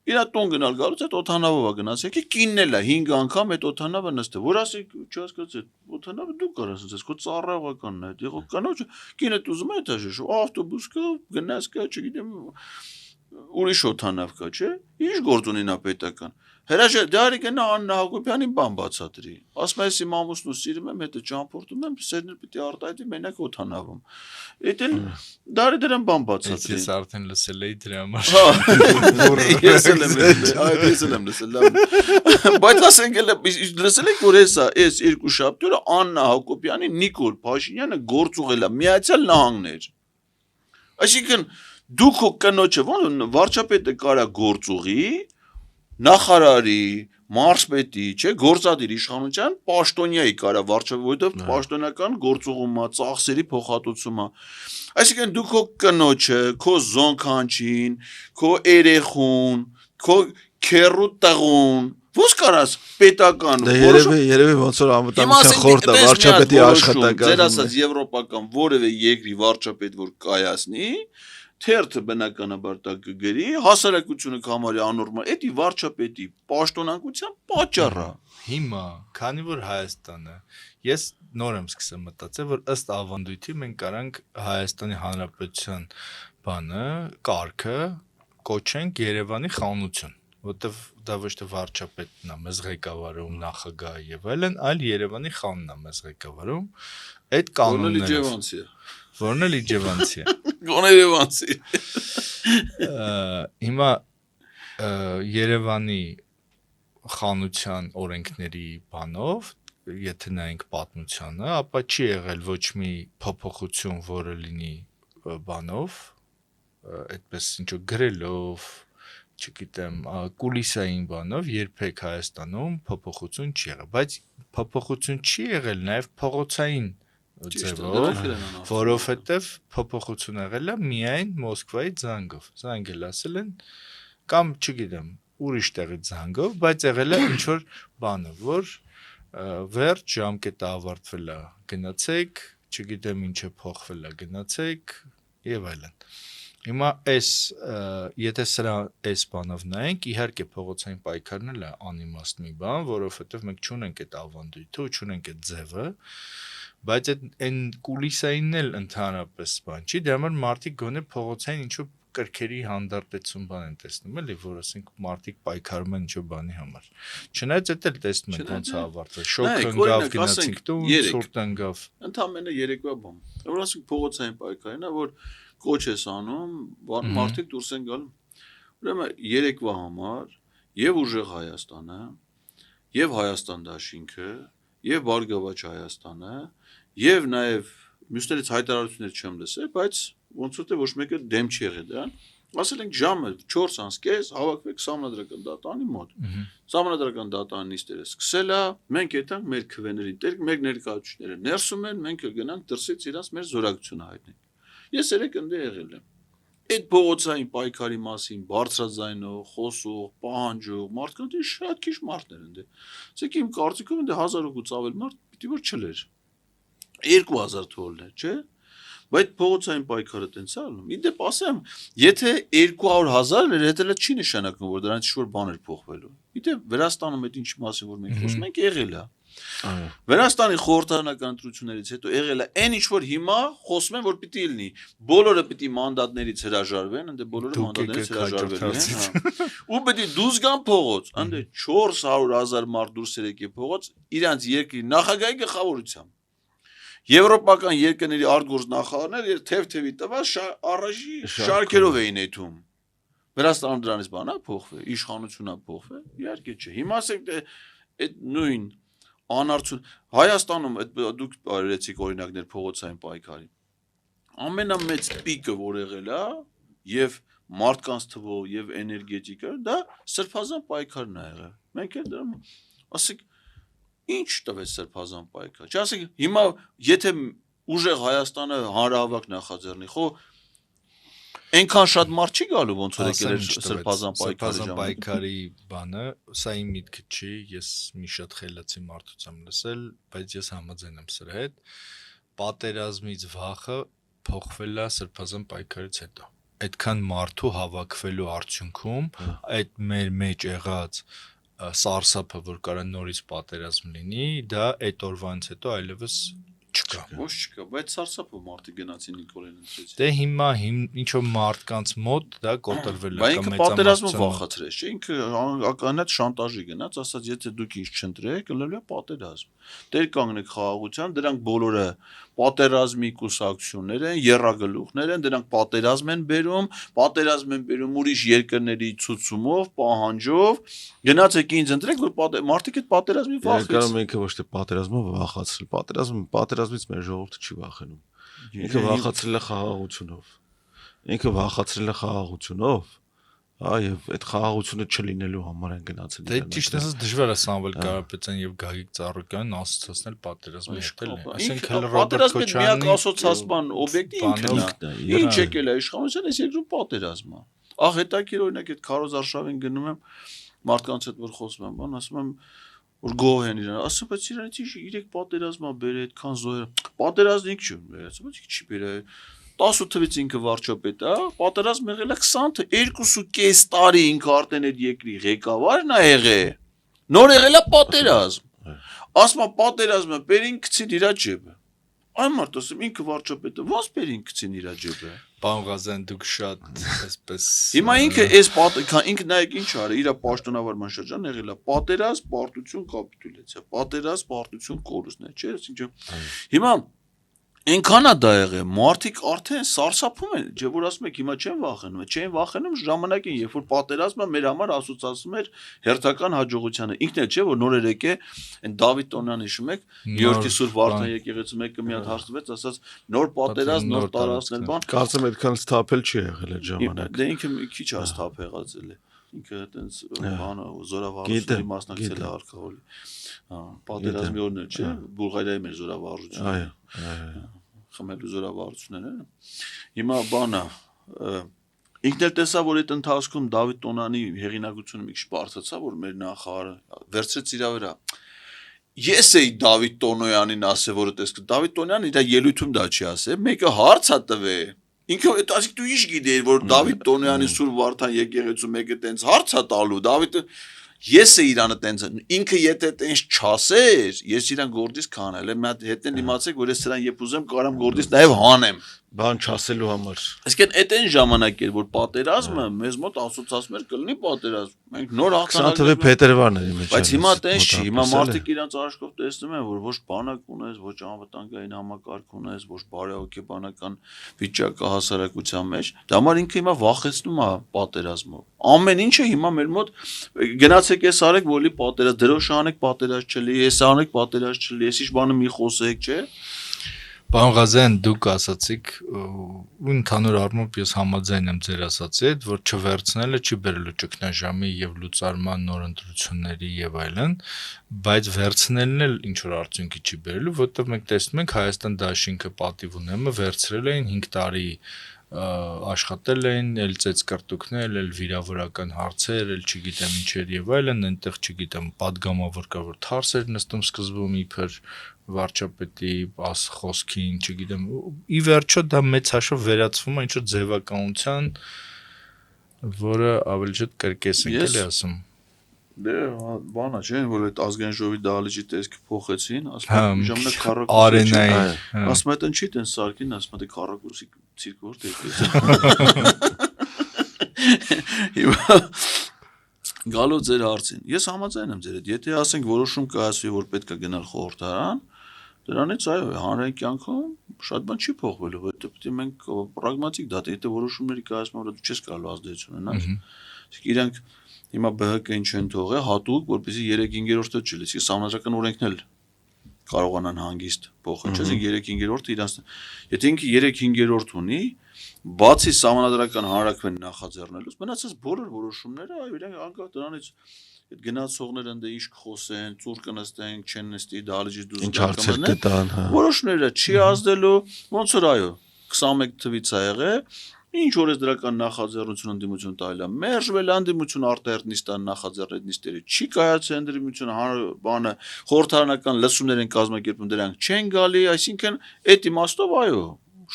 Իրա տուն գնալ գալուց այդ օթանավով է գնաց եկի կիննել է 5 անգամ այդ օթանավը նստել որ ասեք չհասկացա օթանավը դու կարաս ասես քո ծառայողականն է դեղով կանոջ կինդ ուզում է դա Ժեշով ավտոբուս կա գնաց կա չգիտեմ ուրիշ օթանավ կա չէ ինչ գործ ունի նա պետական Հրաժար դարի գնա Աննա Հակոբյանին բան բացատրի ասում է ես իմ ամուսնու սիրում եմ հետո ճամփորդում եմ սերներ պիտի արտահայտի մենակ օթանավում Էդել դարի դրան բան բացատրի Ես արդեն լսել էի դրա համար Ես եմ լսել բայց ասենք լսել եք որ այս երկու շաբթը Աննա Հակոբյանի Նիկոլ Փաշինյանը գործուղել է Միացյալ Նահանգներ Այսինքն դուք կնոջը ո՞ն վարչապետը կարա գործուղի Նախարարի, մարզպետի, չէ, գործադիր իշխանության պաշտոնյայի կարա վարչապետ, որովհետև պաշտոնական գործուղումա, ծախսերի փոխհատուցումա։ Այսինքն դու քո կնոջը, քո զոնքանչին, քո երեխուն, քո քերու տղուն, ո՞ս կարաս պետական Երևի ոնց որ անվտանգության խորհուրդը վարչապետի աշխատակազմը։ Ձեր ասած եվրոպական որևէ երկրի վարչապետ որ կայացնի Թերթը բնականաբար դա կգրի, հասարակությունը կհամարի անորմալ, էդի վարչապետի պաշտոնակության պատճառը։ Հիմա, քանի որ Հայաստանը, ես նոր եմ սկսել մտածել, որ ըստ ավանդույթի մենք կարանք Հայաստանի Հանրապետության բանը, կարգը կոչենք Երևանի խանություն, որտեվ դա ոչ թե վարչապետն է մեզ ղեկավարում, նախագահը եւ այլն, այլ Երևանի խանն է մեզ ղեկավարում։ Այդ կանոնները Որն էլ Իջևանցի է։ Գոներևանցի։ Հիմա Երևանի խանության օրենքների բանով, եթե նայենք պատմությանը, ապա չի եղել ոչ մի փոփոխություն, որը լինի բանով, այդպես ինչ-որ գրելով, չգիտեմ, կուլիսային բանով երբեք Հայաստանում փոփոխություն չի եղել, բայց փոփոխություն չի եղել նաև փողոցային ձևով, որովհետև փոփոխություն եղել է միայն Մոսկվայի զանգով։ Զանգել ասել են կամ չգիտեմ, ուրիշ տեղի զանգով, բայց եղել է ինչ որ բանը, որ վերջ ժամկետը ավարտվել է, գնացեք, չգիտեմ ինչ է փոխվել է, գնացեք եւ այլն։ Հիմա եթե սրա այս բանով նայենք, իհարկե փողոցային պայքարն էլ է անիմաստ մի բան, որովհետև մենք չունենք այդ ավանդույթը ու չունենք այդ ձևը, բայց այն կուլիսային էլ ընդհանրապես բան չի, դրա համար մարդիկ գոնե փողոցային ինչ-որ կրքերի հանդարտեցում բան են տեսնում, էլի, որ ասենք մարդիկ պայքարում են ինչ-որ բանի համար։ Չնայած դա էլ տեսնում ենք ոնց է ավարտվել, շոկ ընկավ, գնացինք տուն, ցուրտ ընկավ։ Ընդամենը երեկվա բան։ Որ ասենք փողոցային պայքարն է, որ կոչ ես անում, մարդիկ դուրս են գալու։ Ուրեմն երեկվա համար եւ ուժեղ Հայաստանը, եւ Հայաստան դաշինքը, եւ Բարգավաճ Հայաստանը, եւ նաեւ մյուսներից հայտարարություններ չեմ լսել, բայց ոնց որ թե ոչ մեկը դեմ չի եղել դրան։ Ասել ենք ժամը 4:30 հավաքվեք Սահմանադրական դատարանի մոտ։ Սահմանադրական դատարանի նիստերը սկսել է, մենք եթանք մեր քվեներին տեր, մեր ներկայացուցիչները ներսում են, մենք գնանք դրսից իրաց մեր զորակցությունը հայտնենք։ Ես երեք ընդե եղել եմ։ Այդ փողոցային պայքարի մասին բարձրաձայնող, խոսող, պահանջող մարդկանց շատ քիչ մարդներ են դե։ Ասեք իմ կարծիքով դե 1000-ից ավել մարդ պիտի որ չլեր։ 2000 թվոլներ, չէ՞։ Բայց փողոցային պայքարը տենց է ալնում։ Իդեպ ասեմ, եթե 200,000 էր, դա չի նշանակում, որ դրանից ինչ-որ բան էր փոխվելու։ Իդեպ Վրաստանում այդ ինչ մասին որ մենք խոսում ենք, եղել է։ Վրաստանի խորհրդարանական ընտրություններից հետո եղել է այն ինչ որ հիմա խոսում են որ պիտի լինի բոլորը պիտի մանդատներից հրաժարվեն ընդ բոլորը մանդատներից հրաժարվել են ու պիտի դուրս գան փողոց ընդ 400,000 մարդ դուրս եկի փողոց իրանց երկրի նախագահի գլխավորությամբ եվրոպական երկրների արտգործ նախարարներ թեթևի տված առաջի շարքերով էին եթում Վրաստանում դրանից բանա փոխվել իշխանությունա փոխվել իհարկե չէ հիմա ասեք այդ նույն Անարդյուն Հայաստանում դուք բարեցիք օրինակներ փողոցային պայքարի ամենամեծ պիկը որ եղել է եւ մարդկանց թվով եւ էներգետիկա դա սրբազան պայքարն է եղել մենք էլ ասեք ինչ տվեց սրբազան պայքար չասեք հիմա եթե ուժեղ Հայաստանը հանրահավաք նախաձեռնի, խո այնքան շատ մարդ չի գալու ոնց որ եկել էր Սրբազան պայքարի բանը, սա իմ միտքը չի, ես մի շատ խելացի մարդուց եմ լսել, բայց ես համաձայն եմ սրա հետ, պատերազմից վախը փոխվել է Սրբազան պայքարից հետո։ Այդքան մարդու հավաքվելու արդյունքում այդ մեր մեջ եղած սարսափը, որ կարա նորից պատերազմ լինի, դա այդ օրվանից հետո այլևս չկա։ Ոչ չկա, բայց սարսափը մարդը գնացին Նիկոլին ընտրեցին։ Դե հիմա ինչ որ մարդկանց մոտ դա կոտրվել է կամ մեծամասնություն։ Բայց ինքը պատերազմը վախացրեց, չէ՞, ինքը ականած շանտաժի գնաց, ասաց, եթե դուք ինձ չընտրեք, ըլլա պատերազմ։ Տեր կանգնեք խաղաղության, դրանք բոլորը պատերազմի կուսակցություններ են, եռագլուխներ են, դրանք պատերազմ են բերում ուրիշ երկրների ցուցումով, պահանջով, գնացեք ինձ ընտրեք, որ մարդիկ այդ պատերազմի վախից։ Կարո՞ղ ենք ոչ թե պատերազմով վախացրել, պատերազմից մեր ժողովուրդը չի վախենում։ Ինքը վախացրել է խաղաղությունով, եւ այդ խաղաղությունը չլինելու համար են գնացել։ Դե ճիշտ ասած դժվար է Սամվել Կարապետյան եւ Գագիկ Ծառուկյանն ասոցացնել պատերազմի հետ էլ։ Այսինքն պատերազմի միակ ասոցացման օբյեկտը ինքն է։ Ինչ եկել է իշխանության, այս երկրում պատերազմ է։ Ահ հետաքրիր օրինակ այդ Քարոզ Արշավին գնում եմ մարդկանց հետ որ խոսում եմ, բան ասում եմ որ գոհ են իրան, ասում բայց իրանից իրեք պատերազմա բերե այդքան զոհեր։ Պատերազմ ինք չի բերած, բայց ինք չի բերե 10 թվից ինքը վարչապետ է, պատերազմ եղել է 20 2.5 տարի ինքը արդեն այդ երկրի ղեկավարն է եղել։ Նոր եղել է պատերազմ։ Ասում է պատերազմը բերին գցին իր ջեբը։ Այն մարդը ասում ինքը վարչապետը ո՞նց բերին գցին իր ջեբը։ Պարոն Ղազարյան դուք շատ այսպես Հիմա ինքը այս ինքը նայեք ինչ արի, իր պաշտոնավարման շրջան եղել է պատերազմ, պարտություն, կապիտուլյացիա, պատերազմ, պարտություն, կորուստներ, չէ՞, այսինքն հիմա այնքան է դա եղել, մարդիկ արդեն սարսափում են, չէ՞ որ ասում եք հիմա չեն վախենում ժամանակին, երբ որ պատերազմը մեր համար ասոցացնում էր հերթական հաջողությանը։ Ինքն էլ չէ որ նոր եկե այն Դավիթ Տոնյան հիշում եք, Նյու Յորքի Սուրբ Վարդան եկեղեցու մեկը մի հատ հարցվեց, ասաց նոր պատերազմ, նոր տարածքներ, բան։ Կարծեմ այդքան սթափել չի եղել այդ ժամանակ։ Դե ինքը մի քիչ է սթափ եղածել է։ Ինքը այտենց բանը զորավարժությունների մասնակցել է արքայոլի։ Պատերազմի օրն էլ չէ, Բուլղարիայի մեր զորավարժությունը։ Այո։ Խմելու զորավարությունները։ Հիմա բանը ինքն էլ տեսա որ այդ ընթացքում Դավիթ Տոնյանի հեղինակությունը մի քիչ բարձրացա որ մեր նախարարը վերցրեց իր վրա։ Ես էի Դավիթ Տոնյանին ասել որ տեսք Դավիթ Տոնյանը իր ելույթում դա չի ասել, մեկը հարց է տվել։ Ինքը այդ ասիկ դու ինչ գիտեիր որ Դավիթ Տոնյանի Սուրբ Վարդան եկեղեցու մեկը տենց հարց է տալու Դավիթը Ես է իրանը տենց ինքը եթե տենց չասեր, ես իրան գործից կանել եմ, մի հետ իմացեք, որ ես սրան երբ ուզեմ կարամ գործից նաև հանեմ։ Բան չասելու համար։ Այսինքն այդ այն ժամանակ էր, որ պատերազմը մեզ մոտ ասոցացում էր կլինի պատերազմ։ Մենք նոր հաղթանակ 20 թվականի փետրվարն էր մեջ։ Բայց հիմա տենց չի, հիմա մարդիկ իրանց աշխով տեսնում են, որ ոչ բանակ ունես, ոչ անվտանգային համակարգ ունես, ոչ բարեհոգեբանական վիճակը հասարակության մեջ։ Դա համար ինքը հիմա վախեցնում է պատերազմով։ Ամեն ինչը հիմա մեր մոտ գնացեք էս արեք, որի պատերազմ դրոշ անեք, պատերազմ չլի, էս անեք, պատերազմ չլի, էս ինչ բանը մի խոսեք, չէ՞։ Պարոն Ղազարյան, դուք ասացիք, ու ընդհանուր առմամբ ես համաձայն եմ ձեր ասացի հետ, որ չվերցնելը չի բերելու ճգնաժամի եւ լուծարման նոր ընտրությունների եւ այլն, բայց վերցնելն էլ ինչ որ արդյունքի չի բերելու, որովհետեւ մենք տեսնում ենք Հայաստան Դաշինքը պատիվ ունեմը վերցրել էին 5 տարի աշխատել էին, էլ ծեծկրտուկներ, էլ վիրավորական հարցեր, էլ չգիտեմ ինչեր եւ այլն, այնտեղ չգիտեմ, падգամավոր կա որ թարս էր նստում սկզբում իբր վարչապետի խոսքին, չգիտեմ, ի վերջո դա մեծ հաշվով վերածվում է ինչ-որ ձևականության, որը ավելի շատ կրկես ենք էլի ասում։ Դե բանա չէ, որ այդ ազգային ժողովի դահլիճի տեսքը փոխեցին, ասում ժամանակ արենային, ասում են չի տեն սարքին, ասում են քառակուսի ցիրկ որտե է։ Գալու ձեր հարցին։ Ես համաձայն եմ ձեր հետ, եթե ասենք որոշում կայացվի, որ պետք է գնալ խորհրդարան, դրանից այո, հանրային կյանքում շատ բան չի փոխվելու, որովհետեւ պետք է մենք պրագմատիկ դատենք, եթե որոշումների կայացման վրա դու չես կարող ազդեցություն ունենալ։ Իսկ իրանք հիմա ԲՀԿ-ին չեն թողել հատուկ, որպեսզի 3/5-ը չլսի, համանadrական օրենքն էլ կարողանան հանգիստ փոխել, չէ՞, 3/5-ը իրանց։ Եթե ինքը 3/5 ունի, բացի համանadrական հանրակրթություն նախաձեռնելուց, մնացած բոլոր որոշումները այո, իրանք անկախ դրանից այդ գնացողները ընդ ինչ կխոսեն, ծուր կնստեն, չեն նստի, դալիճի դուրս Ինչ հարցեր կտան, հա։ Որոշները չի ազդելու, ոնց որ այո, 21 թվից ա եղել, ինչ որ էս դրական նախաձեռնություն ընդդիմություն տալի է, մերժվել ընդդիմություն արտահերտ նիստան նախաձեռնայդ նիստերը չի կայացել ընդդիմություն բանը խորհրդարանական լսումներ են կազմակերպում դրանք չեն գալի, այսինքն այդ իմաստով այո,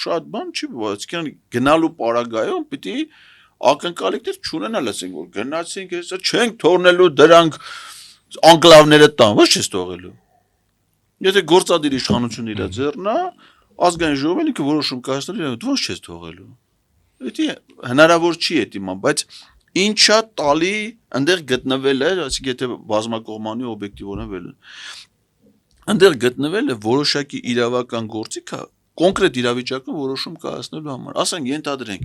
շատ բան չի, այսինքն գնալու պարագայում պիտի ակնկալիքներ չունենալ, ասենք որ գնացինք, հեսա չենք թողնելու դրանք անկլավները տան, ոչ չես թողելու։ Եթե գործադիր իշխանությունը իր ձեռնա, ազգային ժողովն ինքը որոշում կայացնել, ոչ չես թողելու։ Դա հնարավոր չի այդ իման, բայց ինչա տալի այնտեղ գտնվել է, այսինքն եթե բազմակողմանի օբյեկտիվորեն այնտեղ գտնվել է որոշակի իրավական գործիք, կոնկրետ իրավիճակում որոշում կայացնելու համար։ Ասենք ենթադրենք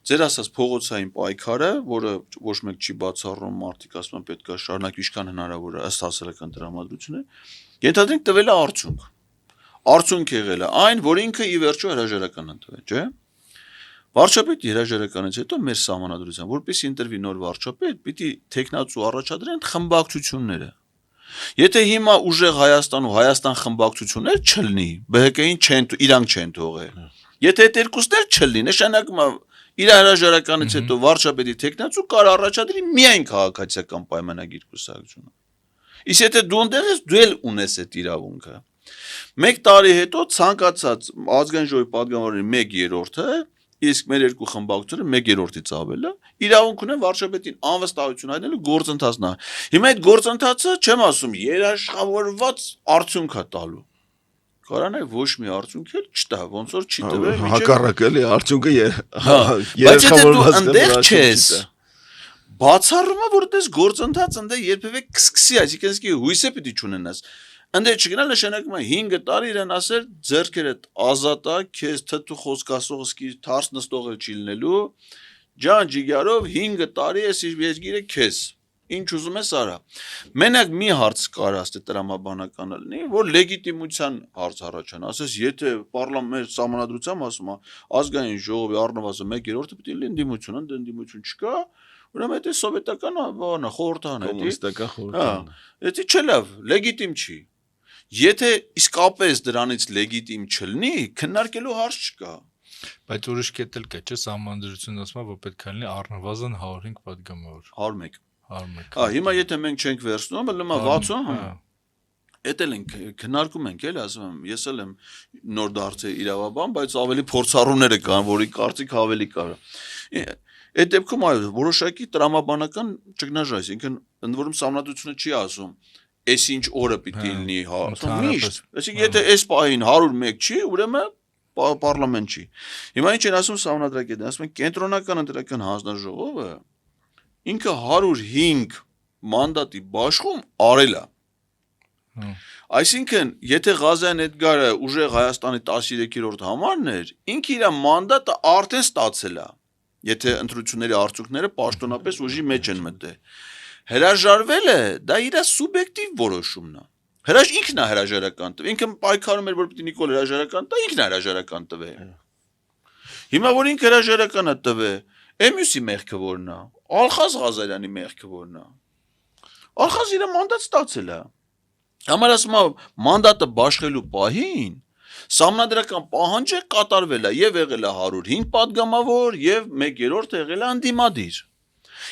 Ձեր ասած փողոցային պայքարը, որը ոչ մեկ չի բացառում, մարդիկ ասում են պետք է շարունակի ինչքան հնարավոր է ըստ հասարակական տրամադրությունը, ենթադրենք տվել է արդյունք։ Արդյունք եղել է այն, որ ինքը ի վերջո հրաժարական ընդունել, չէ՞։ Վարչապետի հրաժարականից հետո մեր սահմանադրության, որպես ընտրվի նոր վարչապետ, պիտի տեխնացու առաջադրեն խմբակցությունները։ Եթե հիմա ուժեղ Հայաստան ու Հայաստան խմբակցություններ չլինի, ԲՀԿ-ին իրանք չեն թողել։ Եթե այդ երկուսներ չլինի, նշանակում է իր հրաժարականից հետո վարչապետի տեխնացու կարող առաջադրի միայն քաղաքացիական պայմանագիր կուսակցությունը։ Իսկ եթե դու ընդեղ ես, դու էլ ունես այդ իրավունքը։ 1 տարի հետո ցանկացած ազգային ժողովի պատգամավորների 1/3-ը, իսկ մեր երկու խմբակցությունները 1/3-ից ավելը, իրավունք ունեն վարչապետին անվստահություն հայտնելու գործընթացն է։ Հիմա այդ գործընթացը, չեմ ասում, երաշխավորված արդյունք է տալու։ Կարանայ ոչ մի արդյունք էլ չտա, ոնց որ չի տվել, հակառակը էլի արդյունքը բայց եթե դու ընդեղ չես, բացառում է որ դες գործընթաց ընդեղ երբևէ կսկսի, այսինքն հույսը պիտի չունենաս։ Ընդեղ չգնալ նշանակում է 5 տարի իրեն ասել ձեռքերդ ազատա, քեզ թթու խոսք ասող սկի թարս նստող էլ չի լինելու, ջան ջիգարով 5 տարի ես եզգիրը քեզ Ինչ ուզում ես արա։ Մենակ մի հարց կար ասते տրամաբանականը լինի, որ լեգիտիմության հարց առաջանա։ Ասես, եթե պարլամենտ սահմանադրությամբ ասում է, ազգային ժողովի առնվազն 1/3-ը պիտի լինի ընդդիմություն, ընդդիմություն չկա, ուրեմն դա սովետական բանա, խորհրդան է, կոմունիստական խորհրդան։ Դա չի լավ, լեգիտիմ չի։ Եթե իսկապես դրանից լեգիտիմ չլինի, քննարկելու հարց չկա։ Բայց ուրիշ կետ էլ կա, չէ՞, սահմանադրությունն ասում է, որ պետք է լինի առնվազն 105 պատգամավոր։ 101 101։ Հիմա եթե մենք չենք վերցնում, ելնա 60, Էդ էլ ենք քննարկում ենք, էլ ասում եմ, ես էլ եմ նոր դարձել իրավաբան, բայց ավելի փորձառուները կան, որի կարծիք ավելի կար։ Այդ դեպքում այո, որոշակի տրամաբանական ճգնաժամ, այսինքն ընդ որում սահմանադրությունը չի ասում, այս ինչ օրը պիտի լինի, միշտ։ Այսինքն եթե այս պահին 101 չի, ուրեմն պարլամենտ չի։ Հիմա ինչ են ասում սահմանադրագետները, ասում են կենտրոնական ընտրական հանձնաժողովը ինքը 105 մանդատի բաշխում արել է։ Այսինքն, եթե Ղազարյան Էդգարը ուժեղ Հայաստանի 13-րդ համարն էր, ինքը իր մանդատը արդեն ստացել է։ Եթե ընտրությունների արդյունքները պաշտոնապես ուժի մեջ են մտել։ Հրաժարվել է, դա իր սուբյեկտիվ որոշումն է։ Ինքն է հրաժարական տվել, ինքը պայքարում էր, որ պիտի Նիկոլ հրաժարական տա, ինքն է հրաժարական տվել։ Հիմա որ ինքը հրաժարականը տվել, Էմյուսի մեղքը որն է, Ալխազ Ղազարյանի մեղքը որն է։ Ալխազ իր մանդատ ստացել է։ Համար ասում եմ, մանդատը բաշխելու պահին սահմանադրական պահանջը կատարվել է եւ եղել է 105 պատգամավոր եւ 1/3 եղել է անդիմադիր։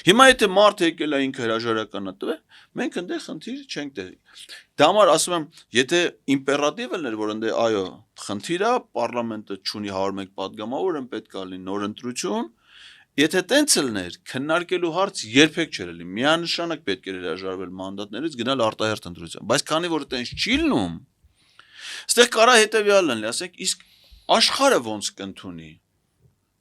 Հիմա եթե մարդ եկել է ինքը հրաժարականը տվել, մենք այնտեղ խնդիր չենք տեղ։ Դա համար ասում եմ, եթե իմպերատիվն էր, որ այնտեղ այո, խնդիրը պարլամենտը չունի 101 պատգամավոր, պետք է լինի նոր ընտրություն, եթե տենց լիներ, քննարկելու հարց երբեք չէր լինի։ Միանշանակ պետք էր հրաժարվել մանդատներից, գնալ արտահերթ ընտրության։ Բայց քանի որ տենց չի լինում, այստեղ կարա հետեւյալն լինի, ասենք, իսկ աշխարհը ոնց կընդունի։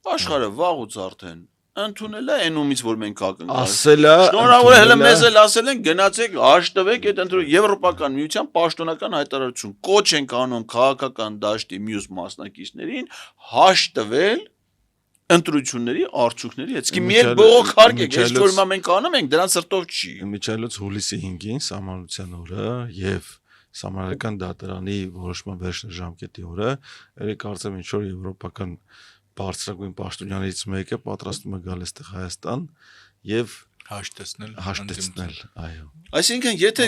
Աշխարհը վաղուց արդեն ընդունել է այն ումից, որ մենք ակնկալում ենք։ Ասել է, շնորհավոր է, հələ մեզ էլ ասել են, գնացեք, հաշտվեք այդ ընտրություն Եվրոպական միության պաշտոնական հայտարարություն։ Կոչ ենք անում քաղաքական դաշտի մյուս մասնակիցներին հաշտվել ընտրությունների արդյունքների հետ։ Իսկ մի էլ բողոք եք, ես որ մենք անում ենք, դրան սրտով չի։ Միջալոց հուլիսի 5-ին սահմանության օրը եւ սահմանադրական դատարանի որոշման վերջնաժամկետի օրը, երեք կարծեմ ինչ որ եվրոպական բարձրագույն պաշտոնյաներից մեկը պատրաստում է գալ այստեղ Հայաստան եւ հաշտեցնել, այո։ Այսինքն եթե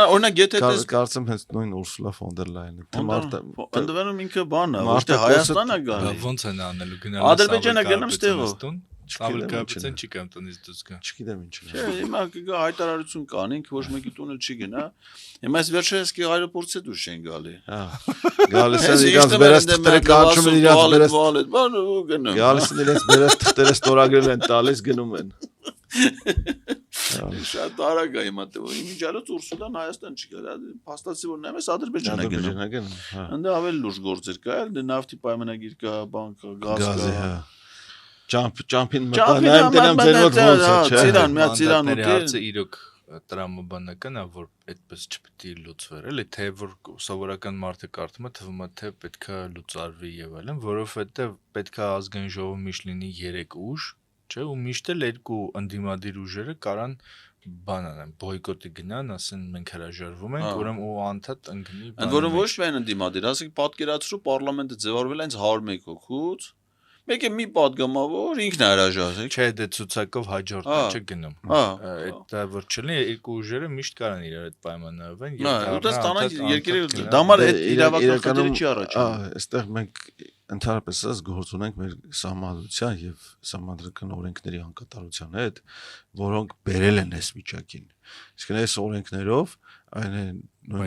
օրինակ եթե Կարծեմ հենց նույն Ուրսուլա ֆոն դեր Լայենը, թե մարդը ընդվերում ինքը բանն է, ոչ թե Հայաստանն է գալի։ Ոնց են անելու գնալ Ադրբեջանը գնում ստեղով։ Ավելկայացեն չի կամ տնից դուրս գա։ Չգիտեմ ինչ է։ Չէ, հիմա կգա հայտարարություն կան, ինքը ոչ մեկի տունը չի գնա։ Հիմա այս վերջերս կի այրոպորտից է դուրս չեն գալի։ Հա։ Գալիս են իրաց վերած թղթերը կանչում են իրաց վերած բան ու գնում։ Գալիս են իրաց վերած թղթերը ստորագրել են տալիս գնում են։ Շատ արագ է հիմա դու իմիջալոց Ուրսուլան Հայաստան չի գալի, փաստացի որ նայես Ադրբեջանը գնում։ Անդե ավելի լուրջ գործեր կա, դե նավթի պայմանագիր կա, բան կա, գազ կա։ Ճամփին մտա նայեմ դերամ ձերոց ոնց է, չէ։ Ծիրան, մի հատ ծիրան ու հարցը իրոք տրամաբանական է, որ այդպես չպետք է լուծվեր, էլի թե որ սովորական մարդը կարդում է, թվում է թե պետքա լուծարվի եւ այլն, որովհետեւ պետքա ազգային ժողովը միշտ լինի 3 ուժ, չէ, ու միշտ էլ 2 ընդդիմադիր ուժերը կարան բան անեն, բոյկոտի գնան, ասեն մենք հրաժարվում ենք, ուրեմն ու անդադ ընկնի բան։ Ընդ որում ոչ միայն ընդդիմադիր, ասենք պատկերացրու պարլամենտը ձևավորվել է հենց 101 հոգուց։ Մեկը մի падգամավոր ինքն է հրաժարվել։ Չէ, դե ցուցակով հաջորդը չէ գնում։ Այդ որ չլինի երկու ուժերը միշտ կարան իրար այդ պայմանավորվեն եւ դա ստանանք երկրի դամար այդ իրավական խնդիրը չի առաջանում։ Այստեղ մենք ընդհանրապես ասած գործ ունենք մեր սահմանադրության եւ սահմանադրական օրենքների անկատարության հետ, որոնք բերել են այս վիճակին։ Իսկ այս օրենքներով այն է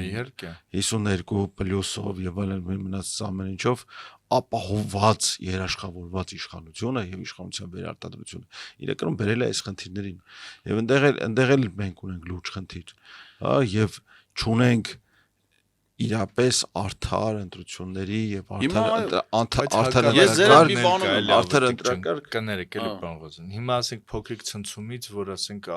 իհարկե 52+-ով եւ այլն մնաց ամեն ինչով ապահովված երաշխավորված իշխանությունը եւ իշխանության վերարտադրությունը իրականում բերել է այս խնդիրներին եւ այնտեղ էլ մենք ունենք լուրջ խնդիր, հա, եւ չունենք իրապես արդար ընտրությունների եւ արդար ընտրակարգ կներեք էլի բան խոսեն։ Հիմա ասենք փոքրիկ ցնցումից, որ ասենք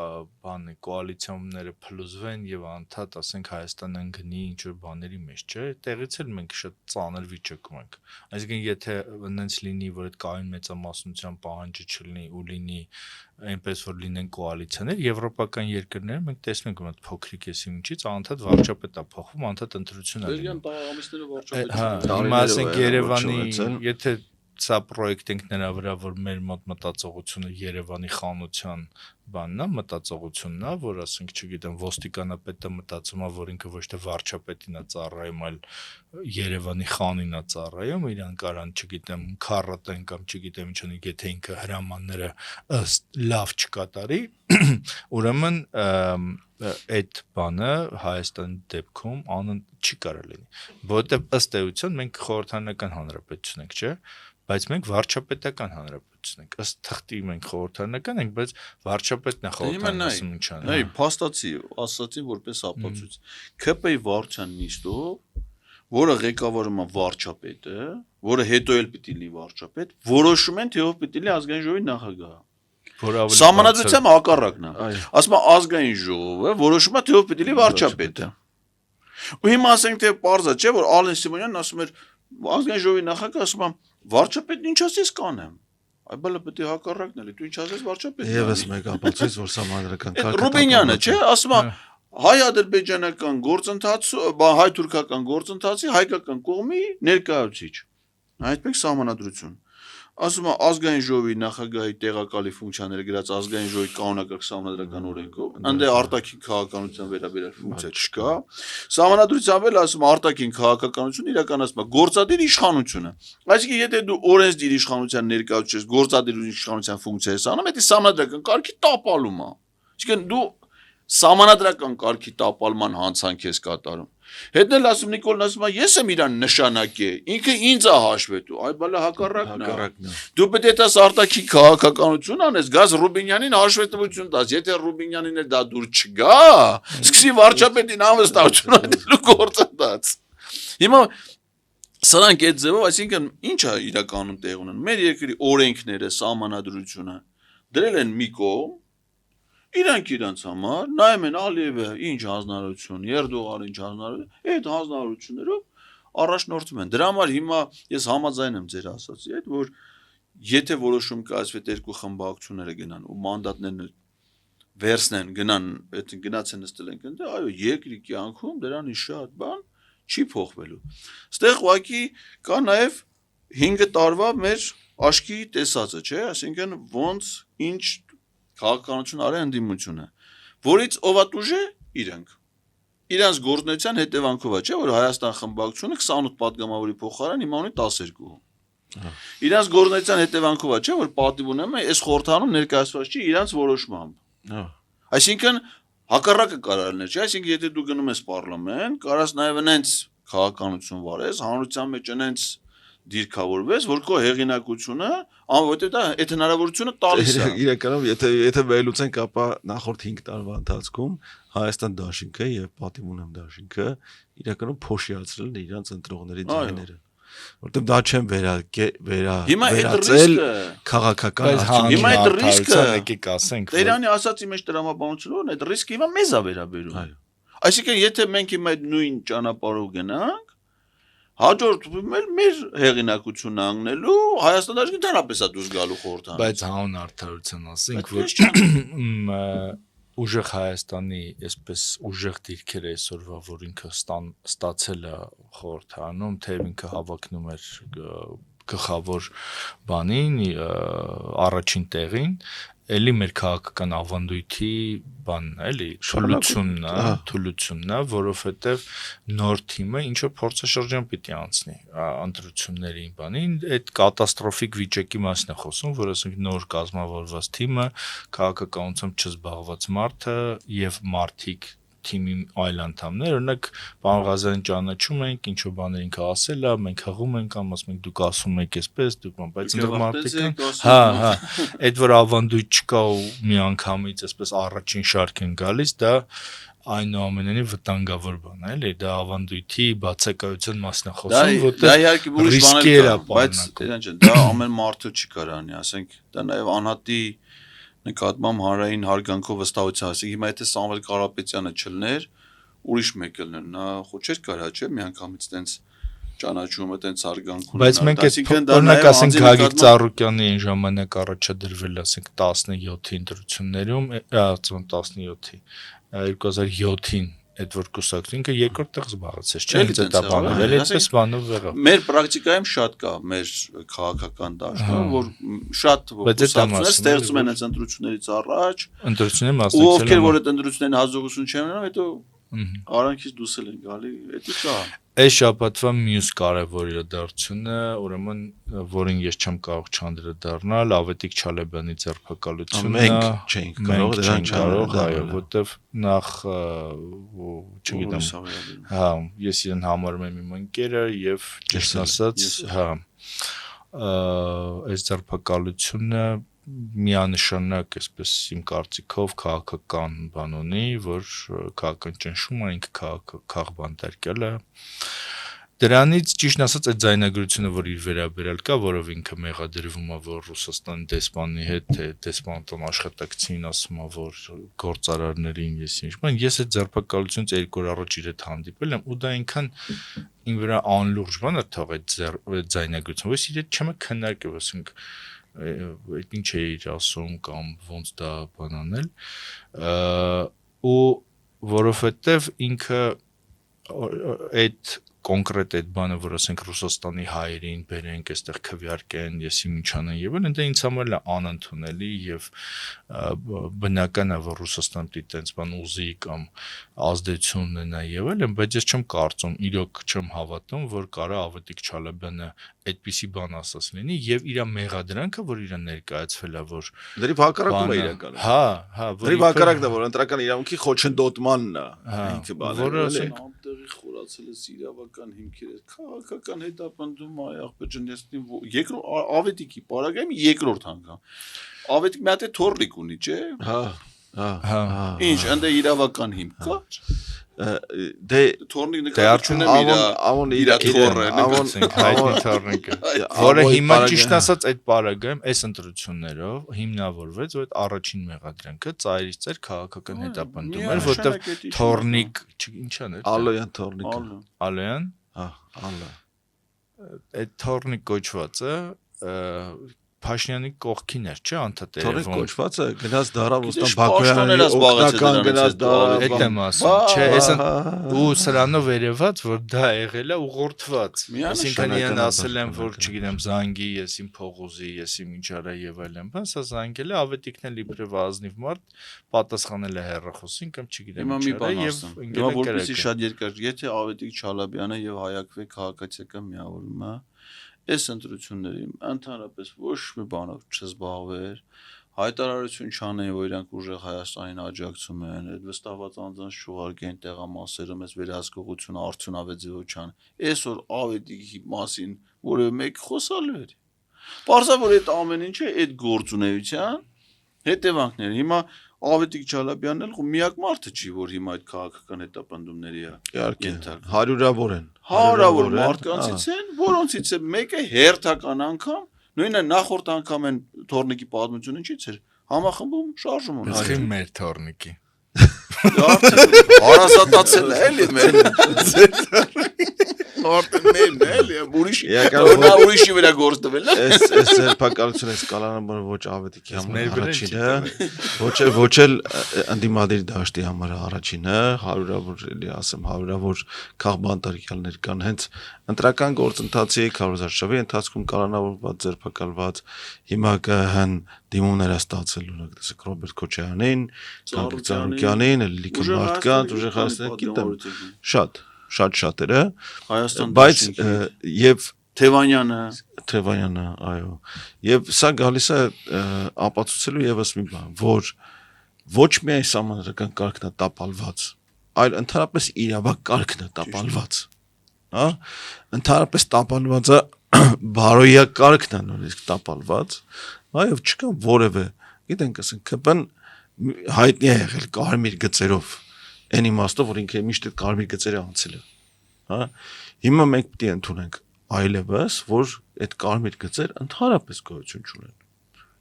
բան է կոալիցիաները փլուզվեն եւ անդադ ասենք Հայաստանը ընկնի ինչ որ բաների մեջ, չէ՞։ Տեղից էլ մենք շատ ծանր վիճակում ենք։ Այսինքն եթե այնպես լինի, որ այդ կայուն մեծամասնության պահանջը չլինի ու լինի այնպես որ լինեն կոալիցիաներ, եվրոպական երկրները մենք տեսնում ենք փոքրիկ էսի ինչից անդադ վարչապետ է փոխվում, անդադ ընտրություն է լինում։ Հիմա ասենք Երևանի, եթե սա պրոյեկտ ենք նրա վրա, որ մեր մոտ մտածողությունը Երևանի խանության բանն է, մտածողությունն է, որ ասենք, չգիտեմ, ոստիկանապետը մտածում է, որ ինքը ոչ թե վարչապետին է ծառայում, այլ Երևանի խանին է ծառայում, իրան կարան, չգիտեմ, քառատեն կամ չգիտեմ ինչ ունի, եթե ինքը հրամանները լավ չկատարի, ուրեմն այդ բանը Հայաստանի դեպքում անընդհատ չի կարող լինի, որովհետև ըստ էության մենք խորհրդարանական հանրապետություն ենք, չէ՞, բայց մենք վարչապետական հանրապետություն ենք, ըստ թղթի մենք խորհրդարանական ենք, բայց վարչապետն է խորհրդարանական ինչան։ Այ փաստացի, ասացին որպես ապացույց, ԿՊ-ի վարչության նիստով, որը ղեկավարում է վարչապետը, որը հետո էլ պիտի լինի վարչապետ, որոշում են թե ով պիտի լինի ազգային ժողովի նախագահը։ Սահմանադրությամբ հակառակն է։ Ասում է ազգային ժողովը որոշում է թե ով պիտի լինի վարչապետը։ Ու հիմա ասենք թե պարզ է, չէ՞ որ Ալեն Սիմոնյանն ասում էր ազգային ժողովի նախագահը ասում է վարչապետն ինչ ասես կանեմ։ Այ բալը պետք է հակառակն էլի, դու ինչ ասես վարչապետն։ Եվս մեկ ապացույց, որ սահմանադրական կարգը Ռուբինյանը, չէ, ասում է հայ-ադրբեջանական գործընթացը, հայ-թուրքական գործընթացի հայկական կողմի ներկայացուցիչ։ Այդպես սահմանադրություն։ Ասում է ազգային ժողովի նախագահի տեղակալի ֆունկցիաները գրած ազգային ժողովի կանոնակարգ սահմանադրական օրենքով, այնտեղ արտաքին քաղաքականության վերաբերյալ ֆունկցիա չկա։ Սահմանադրությամբ էլ ասում է արտաքին քաղաքականություն իրականացնում է գործադիր իշխանությունը։ Այսինքն եթե դու օրենսդիր իշխանության ներկայացուցիչ ես, գործադիր իշխանության ֆունկցիա ես անում, դա սահմանադրական կարգի տապալում է։ Այսինքն դու սահմանադրական կարգի տապալման հանցանք ես կատարում։ Հետն էլ ասում Նիկոլն ասում է ես եմ իրան նշանակե, ինքը ինձ է հաշվետու, այ բալը հակառակն է։ Դու պետք է դաս արտաքին քաղաքականություն անես, գազ Ռուբինյանին հաշվետվություն տաս, եթե Ռուբինյանին էլ դա դուր չգա, սկսի վարչապետին անվստահություն այդելու գործընթաց։ Հիմա սրանք այդ ձևով, այսինքն ինչ է իրականում տեղ ունեն։ Մեր երկրի օրենքները, սահմանադրությունը դրել են մի կողմ իրանք համար նայում են Ալիևը ինչ հանձնարարություն, Էրդողանը ինչ հանձնարարություն, այդ հանձնարարություններով առաջնորդում են։ Դրա համար հիմա ես համաձայն եմ ձեր ասացի հետ, որ եթե որոշում կայացվի այդ երկու խմբակցությունները գնան ու մանդատներն վերցնեն, գնան, այդ գնացեն նստել են ընդ, այո, երկրի կյանքում դրանի շատ բան չի փոխվելու։ Ստեղ ուղղակի կա նաև 5 տարվա մեր աշկի տեսածը, չէ, այսինքն ոնց ինչ քաղաքականություն արի ընդդիմությունը, որից ով է դուժե իրենք։ Իրանց գործունեության հետևանքով է, չէ՞, որ Հայաստան խմբակցությունը 28 падգամավորի փոխարեն հիմա ունի 12։ Իրանց գործունեության հետևանքով է, չէ՞, որ պատիվ ունեմ է այս խորհրդանում ներկայացված չի իրանց որոշմամբ։ Այսինքն հակառակը կարող լիներ, չէ՞, այսինքն եթե դու գնում ես պարլամենտ, կարաս նաև այնց քաղաքականություն վարես, հանրության մեջ այնց դիրքավորվես, որ քո հեղինակությունը, որովհետեւ դա այդ հնարավորությունը տալիս է։ Իրականում եթե վերլուծենք ապա նախորդ 5 տարվա ընթացքում Հայաստան դաշինքը եւ Պատիվ ունեմ դաշինքը իրականում փոշիացրել են իրանց ընտրողների ձայները, որտեղ դա չեն վերածել քաղաքական արդյունքի։ Հիմա այդ ռիսկը եկեք ասենք, Տերյանի ասացի մեջ տրամաբանությունն այդ ռիսկը հիմա մեզ է վերաբերում։ Այսինքն եթե մենք հիմա այդ նույն ճանապարհով գնանք, հաջորդ մեր հեղինակությունն անգնելու Հայաստան դաշինքը դրանպես է դուրս գալու խորհրդանից։ Բայց հանուն արդարության ասենք, որ ուժեղ Հայաստանի այսպես ուժեղ դիրքերը այսօրվա, որ ինքը ստացել է խորհրդանում, թե ինքը հավակնում էր գլխավոր բանին, առաջին տեղին, էլի մեր քաղաքական ավանդույթի բանն է, էլի թուլությունն է, որովհետև նոր թիմը ինչ որ փորձաշրջան պիտի անցնի ընտրությունների բանին, այդ կատաստրոֆիկ վիճակի մասին է խոսում, որ ասենք նոր կազմավորված թիմը, քաղաքականությամբ չզբաղված մարդը եւ մարդիկ թիմի այլ անդամներ, օրինակ պարոն Ղազարյան ճանաչում ենք, ինչ որ բաներ ինքը ասել է, մենք հղում ենք, կամ ասում ենք դուք ասում եք այսպես, դուք բայց ընդ մարդիկ են, հա, այդ որ ավանդույթ չկա ու միանգամից այսպես առաջին շարք են գալիս, դա այնուամենայնիվ վտանգավոր բան է, էլի, դա ավանդույթի բացակայության մասն է խոսում, որտեղ ռիսկեր է, բայց դա ամեն մարդը չի կարանի, ասենք, դա նաև անհատի նկատմամբ հանրային հարգանքով վստահության, ասենք հիմա եթե Սամվել Կարապետյանը չլներ, ուրիշ մեկ լներ, նա խոչեր կարա, չէ, միանգամից տենց ճանաչումը, տենց հարգանք ունենալ։ Բայց մենք այդ օրինակ ասենք Գագիկ Ծառուկյանի այն ժամանակ առաջադրվել, ասենք 17-ի ընտրություններում, 17-ի 2007-ին այդ որ կուսակցությունը երկրորդ տեղ զբաղեցեց, չէ՞, դա բանը, էլ այդպես բանով եղավ։ Մեր պրակտիկայում շատ կա մեր քաղաքական դաշտում, որ շատ կուսակցություններ ստեղծում են այս ընտրություններից առաջ, ընտրությունների մասնակցել են, ու ովքեր որ այդ ընտրություններին հաջողություն չեն ունենում, հետո արանքից դուսել են գալի, դա կա։ Այս շաբաթվա մյուս կարևոր իրադարձությունը, ուրեմն, որին ես չեմ կարող չանդրադառնալ, Ավետիք Չալեբյանի ձերբակալությունն է։ Մենք չենք կարող, այո, որտեվ նախ, չգիտեմ, հա, ես իրեն համարում եմ իմ ընկերը եւ ճիշտ ասած, հա, այս ձերբակալությունը միանշանակ այսպես իմ կարծիքով քաղաքական բան ունի, որ քաղաքական ճնշումը ինքը քաղաքական դարկել է։ Դրանից ճիշտ ասած այդ ձայնագրությունը, որ իր վերաբերյալ կա, որով ինքը մեղադրվում է, որ Ռուսաստանի դեսպանի հետ թե դեսպանատան աշխատակցին ասում է, որ գործարարներին ես այդ ձերբակալությունից 2 օր առաջ իր հետ հանդիպել եմ, ու դա այնքան ին վրա անլուրջ բան է թողել այդ ձայնագրությունը, որ իր հետ չեմ քննարկել, ասենք այդ ինչ է իր ասում կամ ոնց դա բանանել ու որովհետև ինքը այդ կոնկրետ այդ բանը, որ ասենք Ռուսաստանի հայերին բերենք, այստեղ քվեարկեն, եսի ինչ անեն եւ այլն, դա ինձ համար է անընդունելի եւ բնական է, որ Ռուսաստանը դիտի տենց բան ուզի կամ ազդեցություն ունենա եւ այլն, բայց ես չեմ կարծում, իրոք չեմ հավատում, որ կարա Ավետիք Չալեբյանը այդպիսի բան ասած լինի եւ իր մեղադրանքը, որ իրան ներկայացվել է, որ դրի հակառակում է իրականում։ Հա, դրի հակառակն է, որ ընտրական իրավունքի խոչընդոտմանն է ինքը բանը, որը ասենք ամտեղի խորացել է իրավական հիմքերը, քաղաքական հետապնդում այ աղբեջն երկրորդ Ավետիքի պարագայում երկրորդ անգամ։ Ավետիք մի հատ է թորլիկ ունի, չէ՞։ Հա։ Ինչ, ընդ իրավական հիմք կա։ Դե թորնիկ նկատում իր թորը, հայտնի թորնիկը, որը հիմա ճիշտ ասած այդ պարագայում այս ընտրություններով հիմնավորվեց, որ այդ առաջին մեղադրանքը ծայրից ծայր քաղաքական հետապնդում էր, որտեղ թորնիկ, ինչ աներ։ Ալոյան թորնիկը։ Ալոյան։ Հա, Ալա։ Այդ թորնիկ կոչվածը Փաշինյանի կողքին էր, չէ՞, անդադ Թորիկ երևում։ կոչվածը գնաց դարավ Գիտես, ուստան Բաքոյանի պաշտոններ օգնական զբաղեցել գնաց դարավ։ Այդ եմ ասում, չէ, այսն ու սրանով երևաց, որ դա եղել է ուղղորդված։ Այսինքն իրեն ասել են, որ չգիտեմ, զանգի, ես իմ փողոզի, ես իմ ինչ արա եւ այլն, բան, սա զանգել է, ավետիքն էլ իբրև ազնիվ մարդ պատասխանել է հեռախոսին կամ չգիտեմ Հիմա ինչ մի արա բան եւ ասեմ։ ընկել Հիմա է որպեսզի կրակը։ շատ երկար, եթե Ավետիք Չալաբյանը եւ Հայակվե քաղաքացիական միավորումը այս ընտրություններին ընդհանրապես ոչ մի բանով չզբաղվեր, հայտարարություն չանեն, որ իրանք ուժեղ Հայաստանին աջակցում են, այդ վստահված անձանց չուղարկեն տեղամասերում, այս վերահսկողությունը արդյունավետ ձևով չան։ Այսօր Ավետիքի մասին որևէ մեկ խոսալու էր։ Պարզա որ այդ ամեն ինչը այդ գործունեության հետևանքներ։ Հիմա Ավետիք Չալաբյանն էլ միակ մարդը չի, որ հիմա այդ քաղաքական հետապնդումների է։ Իհարկե, հարյուրավոր են։ Հարյուրավոր մարդկանցից են, որոնցից է մեկը հերթական անգամ, նույնը նախորդ անգամ են Թորնիկի պատմությունը ինչից էր, համախմբում շարժում ունի։ Իսկ մեր թորնիկի։ Հարազատացել է էլի մեր։ Արդեն մերն է էլի, ուրիշի վրա գործ տվել է։ Այս ձերբակալությունը սկալանաբար ոչ Ավետիքի համար առաջինը, ոչ էլ ընդդիմադիր դաշտի համար առաջինը, հարյուրավոր էլի ասեմ, հարյուրավոր քաղբանտարկյալներ կան հենց ընտրական գործընթացի քարոզարշավի ընթացքում կալանավորված ձերբակալված հիմա կհան դիմումներ է ստացել օրինակ տեսեք Ռոբերտ Քոչարյանին, Ծառուկյանին, Լիլիթ Մարդկանց, ուժեղ Հայաստան գիտեմ շատ-շատերը, բայց եւ Թևանյանը, այո, եւ սա գալիս է ապացուցելու եւս մի բան, որ ոչ միայն սահմանադրական կարգն է տապալված, այլ ընդհանրապես իրավական կարգն է տապալված, հա, ընդհանրապես տապալված է բարոյակարգն է նույնիսկ տապալված, այո, չկա որևէ, գիտենք ասենք, ԿՊ-ն հայտնի է եղել կարմիր գծերով, այն իմաստով, որ ինքը միշտ այդ կարմիր գծերը անցել է, հա, հիմա մենք պետք է ընդունենք այլևս, որ այդ կարմիր գծեր ընդհանրապես գոյություն չունեն,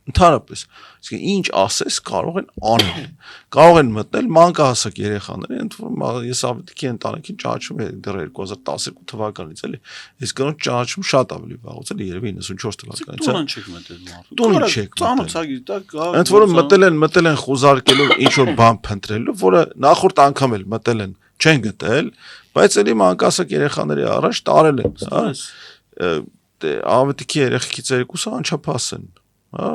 ընդհանրապես, իսկ ինչ ասես կարող են անել, կարող են մտնել մանկահասակ երեխաների, ընդ որում ես Ավետիքի ընտանիքին ճանաչում եմ դեռ 2012 թվականից, էլի, իսկ կանոց ճանաչում շատ ավելի վաղուց էլի երևի 94 թվականից, տուն չեք մտել մարդ։ Տուն չեք մտել։ Ծանոթագիր տակ կա։ Ընդ որում մտել են խոզարկելու ինչ որ բան փնտրելու, որը նախորդ անգամ էլ մտել են, չեն գտել, բայց էլի մանկահասակ երեխաների առաջ տարել են, հա։ Ավետիքի երեխեքից երկուսը անչափահաս են, հա,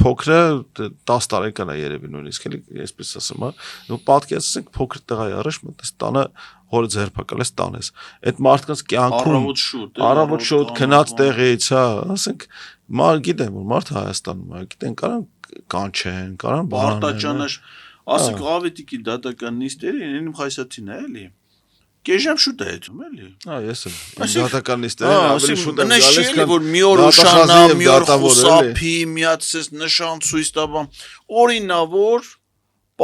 փոքրը 10 տարեկան է երևի նույնիսկ էլի այսպես ասեմ, հա, ու պատկերացրեք փոքր տղայի առաջ մտես տանը հորը ձերբակալես տանես, այդ մարդկանց կյանքում առավոտ շուտ քնած տեղից, հա, ասենք, գիտեմ որ մարդը Հայաստանում է, գիտեն կարան կանչեն, կարան բարտաճանաշ, ասենք Ավետիքի դատական նիստերը իմ Խայսաթին է էլի։ Կեժամ շուտ է հետում էլի։ Հա, ես եմ։ Դատական նիստերին ավելի շուտ եմ գալիս, քան որ մի օր ուշանա, մի օր խուսափի, միացես նշան ցույց տա, օրինավոր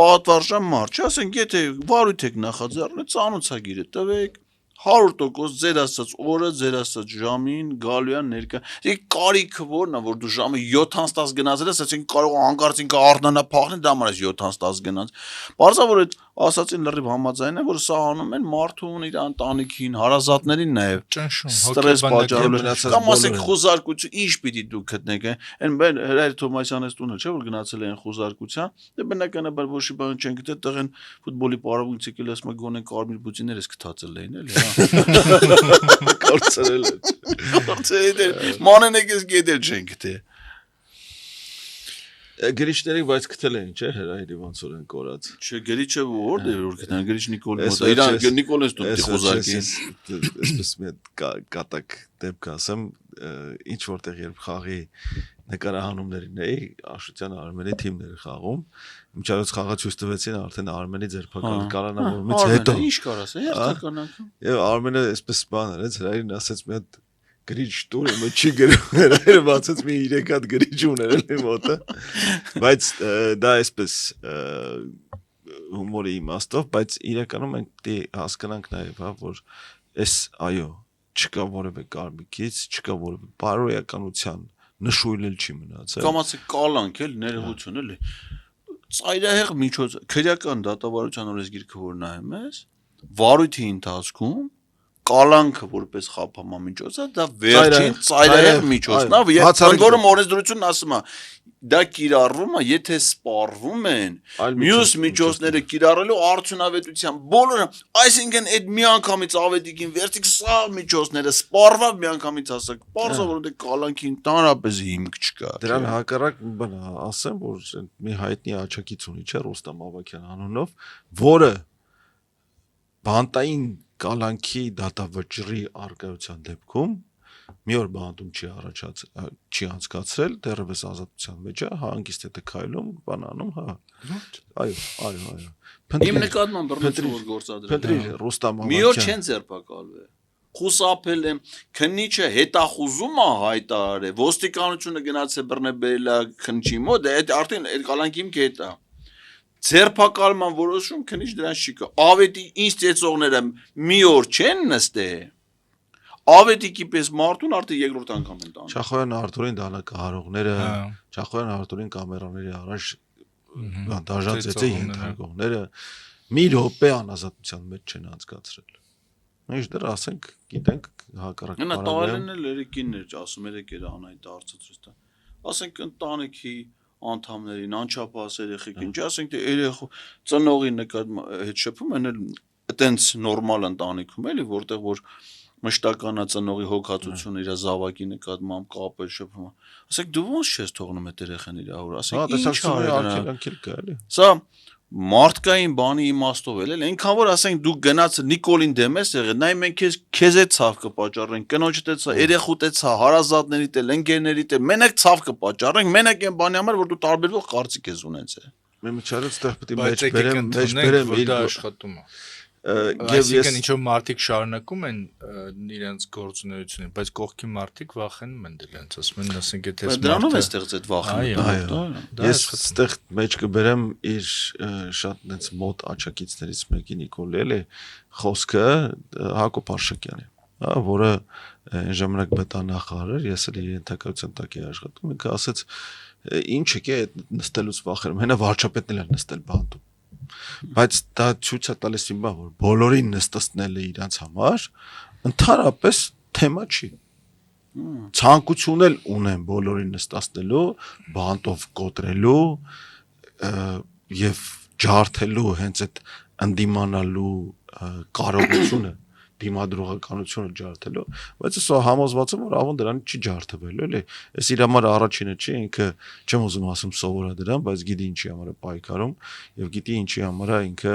պատվարժան մարդ, ասենք, եթե վարույթ եք նախաձեռնել, ծանոթագիրը տվեք, 100% ձեր ասած օրը, ձեր ասած ժամին գալույան ներկա։ Իսկ կարիքը որն է, որ դու ժամը 7:10 գնացել ես, ասենք կարող հանկարծ ինքը արնանա փախնել, դա համար 7:10 գնաց։ Բարձա որ այդ ասածին լրիվ համաձայն է, որ սա անում են մարդուն իր ընտանիքին, հարազատներին նաև ստրես պատճառելով։ Կամ ասենք խոզարկություն, ինչ պիտի դուք գտնեք, այն Հրայր Թոմասյանի տունը չէ, որ գնացել են խոզարկության, դե բնականաբար ոչ մի բան չեն գտել, տղեն ֆուտբոլի պարապմունք եկել ասում է գոնե կարմիր բուծիներս գտածել էին, էլի, հա։ Կարծրել է։ Կարծրել մանեն եկես գետել չեն գտել։ Գրիչների բայց գտել էին, չէ՞, Հրայրի ոնց որ են կորած։ Չէ, գրիչը որտե որ գտան, գրիչ Նիկոլ մոտ։ Իրան Նիկոլես դու խոզարկին։ Այսպես մի կատակ դեպք ասեմ, ինչ որտեղ երբ խաղի նկարահանումներին էի, Աշոտյան Արմենի թիմները խաղում, միջազգային խաղացույց տվեցին արդեն Արմենի ձերբակալ կալանավորումից հետո։ Ինչ կարաս, հերթական անգամ։ Եվ Արմենը այսպես բան արեց, Հրայրին ասեց մի հատ գրիչ տուր, մը չի գրում, Հրայրը բացեց մի 3 հատ գրիչ ուներ էլի մոտը, բայց դա այսպես հումորի իմաստով, բայց իրականում մենք պետք է հասկանանք նաև, հա, որ այս այո, չկա որևէ կարմիկից, չկա որևէ բարոյականության նշույլ էլ չի մնացել։ Կամ ասեք կալանք էլ ներողություն էլի։ Ծայրահեղ միջոց քրեական դատավարության օրենսգիրքը որ նայում ես, վարույթի ընթացքում կալանքը որպես խափամամիջոց է, դա վերջին ծայրահեղ միջոցն է, եւ ընդ որում օրենսդրությունն ասում է դա կիրառվում է, եթե սպառվում են մյուս միջոցները կիրառելու արդյունավետության բոլորը, այսինքն այդ միանգամից ավետիքին վերցիկ սա միջոցները սպառվավ միանգամից ասակ, բարձր որ դե կալանքի ընդհանրապես հիմք չկա։ Դրան հակառակ բան ասեմ, որ մի հայտնի աչակից ունի, չէ, Ռոստամ Ավագյան անունով, որը բանտային կալանքի դատավճռի արկայության դեպքում մի օր բանտում չի անցկացրել, դեռևս ազատության մեջ է, հանգիստ է քայլում, բանանում, հա։ Այո։ Իմ նկատմամբ բռնություն գործադրել։ Փնտրի Ռոստամ Ավագյան։ Մի օր չեն ձերբակալվել։ Խուսափել եմ, քննիչը հետախուզում է հայտարարել, ոստիկանությունը գնաց է բռնաբերել է քննիչի մոտ, այդ արդեն այդ կալանքի հիմք է դա։ Ձերբակալման որոշում քննիչ դրան չի կա։ Ավետի ինձ ծեծողները մի օր չեն նստել։ Ավետիքի պես մարդուն արդեն երկրորդ անգամ են տանում։ Չախոյան Արտուրին դանակահարողները, Չախոյան Արտուրին կամերաների առաջ դաժան ծեծի ենթարկողները մի րոպե անազատության մեջ չեն անցկացրել։ Ինչ դեռ ասենք, գիտենք հակառակ Նա տալեն էլ երեքիններ, ասում երեքերը անայտ արծացրուց տա։ Ասենք ընտանիքի անդամներին, անչափահաս երեխեքին, չէ, ասենք թե երեխու ծնողի հետ շփում են այտենց նորմալ ընտանիքում էլի, որտեղ որ մշտականա ծնողի հոգացությունը իր զավակի նկատմամբ կապել շփումը։ Ասեք դու ո՞նց չես թողնում այդ երեխան իր հոր, ասեք ինչ արել կա էլի։ Սա մարդկային բանի իմաստով էլ այնքան որ ասենք դու գնաց Նիկոլին դեմ ես եղել, նայ մենք քեզ է ցավ կպաճառենք, կնոջդ է ցավ, երեխուդ է ցավ, հարազատներիդ է, ընկերներիդ է, մենակ ցավ կպաճառենք, մենակ այն բանի համար որ դու տարբերվող կարծիք ես ունեցել։ Մենք ստեղ պետք է մեջ բերեմ իր աշխատում է։ Այսինքն ինչ որ մարդիկ շարունակում են իրենց գործունեությունը, բայց կողքի մարդիկ վախենում են դրանց, ասում են, ասենք եթե դրանով է ստեղծ այդ վախը։ Ես ստեղ մեջ կբերեմ իր շատ այնց մոտ աչակիցներից մեկի Նիկոլել է խոսքը Հակոբ Արշակյանի, որը այն ժամանակ բետանախարար էր, ես էլ իր ենթակայության տակ էի աշխատում, ինքը ասեց ինչ եկե նստելուց վախենում, հենա վարչապետն էլ է նստել բանտում։ Բայց դա ցույց է տալիս իմ բան, որ բոլորին նստացնելը իրանց համար ընդհանրապես թեմա չի։ Ցանկություն էլ ունեն բոլորին նստացնելու, բանտով կոտրելու եւ ջարդելու հենց այդ ընդդիմանալու կարողությունը, դիմադրողականությունը ջարդելու, բայց ես համոզված եմ, որ ավոն դրան չի ջարդվելու, էլի։ Այս իր համար առաջինը չի, ինքը չեմ ուզում ասում սովորա դրան, բայց գիտի ինչի համար է պայքարում եւ գիտի ինչի համար է ինքը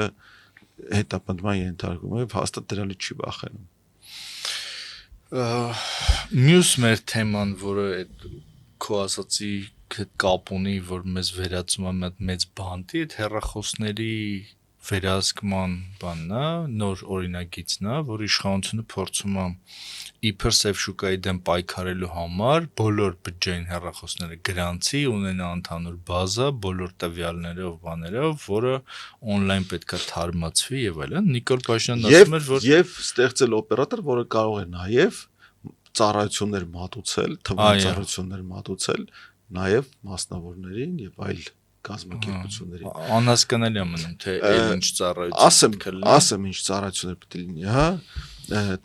հետապնդման ենթարկում է, հաստատ դրանից չի վախենում։ Մյուս մեր թեման, որը այդ քո ասացի կապ ունի, որ մեզ վերածում է մեծ բանտի, այդ հեռախոսների վերահսկման բանն է, նոր օրինագիծն է, որ իշխանությունը փորձում է իբր սև շուկայի դեմ պայքարելու համար բոլոր բջջային հեռախոսները գրանցի, ունենա ընդհանուր բազա, բոլոր տվյալներով, բաներով, որը on-line պետքա թարմացվի եւ այլն։ Նիկոլ Փաշյանն ասում էր, որ եւ ստեղծել օպերատոր, որը կարող է նաեւ ծառայություններ մատուցել, թվային ծառայություններ մատուցել նաեւ մասնավորներին եւ այլ կազմակերպությունների անհասկանալի է մնում թե ինչ ծառայություն ասեմ ինչ ծառայություններ պետք է լինի, հա,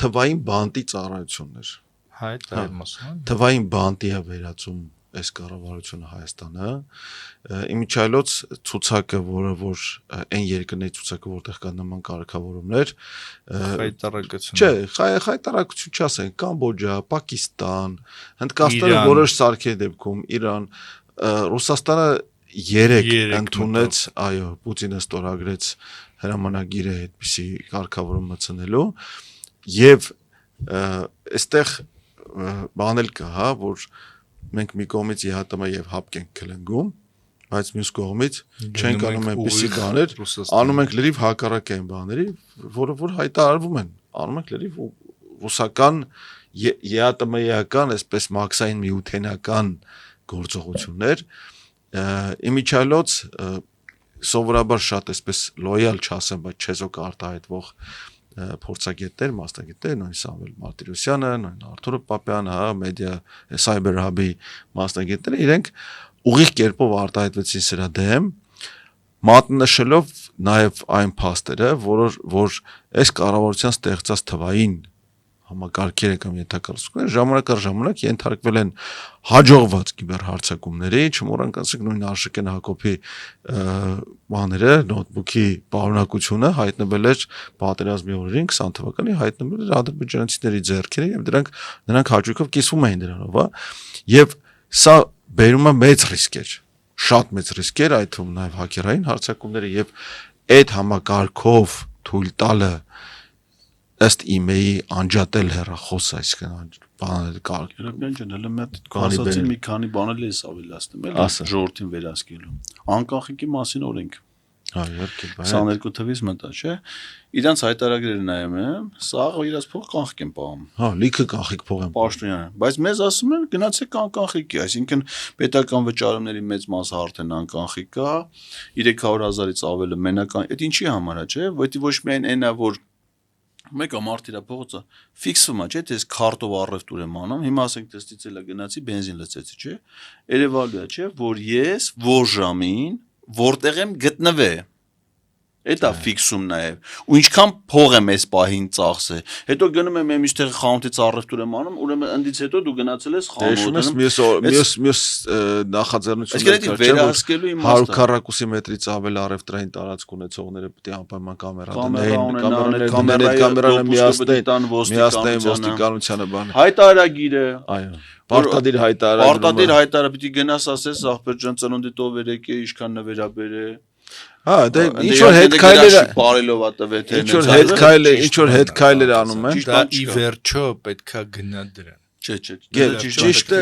թվային բանտի ծառայություններ, հա, դա է մասն, թվային բանտի է վերածում այս կառավարությունը Հայաստանը, իմիջիայլոց ցուցակը, որը որ այն երկրների ցուցակը, որտեղ կան նման կարգավորումներ, խայտարակություն, չէ, խայտարակություն չասենք, Կամբոջա, Պակիստան, Հնդկաստանը որոշ սարքերի դեպքում, Իրան, Ռուսաստանը 3 ընդունեց, այո, Պուտինը ստորագրեց հրամանագիրը այդպիսի կարգավորում մտցնելու եւ այստեղ բան էլ կա, հա, որ մենք մի կողմից ԵՀՏՄ եւ ՀԱՊԿ ենք քլնգում, բայց մյուս կողմից չենք անում այնպիսի բաներ, անում ենք լրիվ հակառակ այն բաների, որ հայտարարվում են, անում ենք լրիվ ռուսական ԵՀՏՄ-ական, այսպես մաքսային միութենական գործողություններ, իմիջիայլոց սովորաբար շատ այսպես լոյալ չասեմ, բայց չեզոք արտահայտվող փորձագետներ, մասնագետներ, նույն Սամվել Մարտիրոսյանը, նույն Արթուր Պապյանը, հա, մեդիա Cyber Hub-ի մասնագետները, իրենք ուղիղ կերպով արտահայտվեցին սրա դեմ, մատնշելով նաև այն փաստերը, որ այս կառավարության ստեղծած թվային համակարգերը կամ ենթակառուցվածքները ժամանակ առ ժամանակ ենթարկվել են հաջողված կիբերհարձակումների, չմոռանք ասենք նույն Արշակեն Հակոբի բաները, նոթբուքի պարունակությունը հայտնվել էր պատերազմի օրերին 20 թվականին հայտնվել էր ադրբեջանցիների ձեռքերին եւ նրանք հաջողով կիսվում էին դրանով, հա։ Եվ սա բերում է մեծ ռիսկեր, շատ մեծ ռիսկեր, այդ թվում նաեւ հակերային հարձակումները եւ այդ համակարգով թույլ տալը ըստ իմեյի անջատել հեռախոսը, այսինքն բաները կարող Երբյան ջան, հələ մի ասացի մի քանի բաներ լես ավելացնում, էլի ժողովրդին վերահսկելու։ Անկախնքի մասին օրենք։ Հա, իհարկե, 22 թվից մտա, չէ։ Իրանց հայտարարները նայում եմ, սա իրաց փող կանխիկ են պահում։ Հա, լիքը կանխիկ փող են Պաշտոնյանը, բայց մեզ ասում են գնացեք կանխիկի, այսինքն պետական վճարումների մեծ մասը արդեն անկանխիկ է, 300,000-ից ավելը մենական, այդ ինչի համար է, չէ, ոչ միայն այնա, որ մեկը մարդ իր փողոցը ֆիքսվում է, չէ, դες քարտով առևտուր եմ անում, հիմա ասենք դեստից էլա գնացի բենզին լցեցի, չէ, երևալու է, չէ, որ ես որ ժամին որտեղ եմ գտնվե Էտա ֆիքսում նաև ու ինչքան փող եմ այս պահին ծախսե հետո գնում եմ միշտ տեղի խանութից առևտուր եմ անում ուրեմն ընդից հետո դու գնացել ես խանութ մյուս նախաձեռնությունները վերահսկելու իմաստը 100 քառակուսի մետրից ավել առևտրային տարածք ունեցողները պետք է անպայման կամերան միաստեն ոստիկանությանը բան հայտարարագիրը այո պարտադիր հայտարարագիրը պիտի գնաս ասես ախպերջան ծնունդի տով եկե ինչքան նվերաբեր է Հա, դե ինչ որ հետ քայլերը բարելով է տվել թե ինչ որ հետ քայլեր անում են դա ի վերջո պետքա գնա դրան ճիշտ է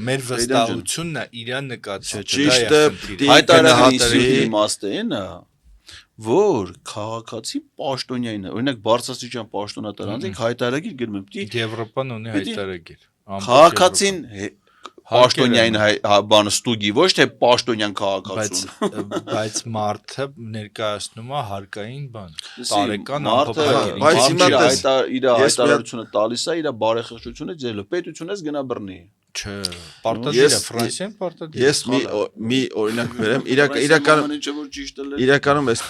մեր վստահությունն է իրան նկատի ճիշտ է հայտարարի իմաստը է որ քաղաքացի պաշտոնյային է օրինակ բարձրաստիճան պաշտոնատարանցիկ հայտարարագիր գրում եմ պիտի Եվրոպան ունի հայտարարագիր քաղաքացին Պաշտոնյային բանը ստուգի, ոչ թե պաշտոնյան քաղաքացուն։ Բայց մարդը ներկայացնում է հարկային բան։ Տարեկան ամփոփագիր։ Բայց հիմա իր հայտարարությունը տալիս է, իր բարեխղճությունը ձելը։ Պետությունն էս գնա բռնի։ Չէ, պարտադիր է Ֆրանսիան պարտադիր։ Ես մի օրինակ բերեմ, իրականում այս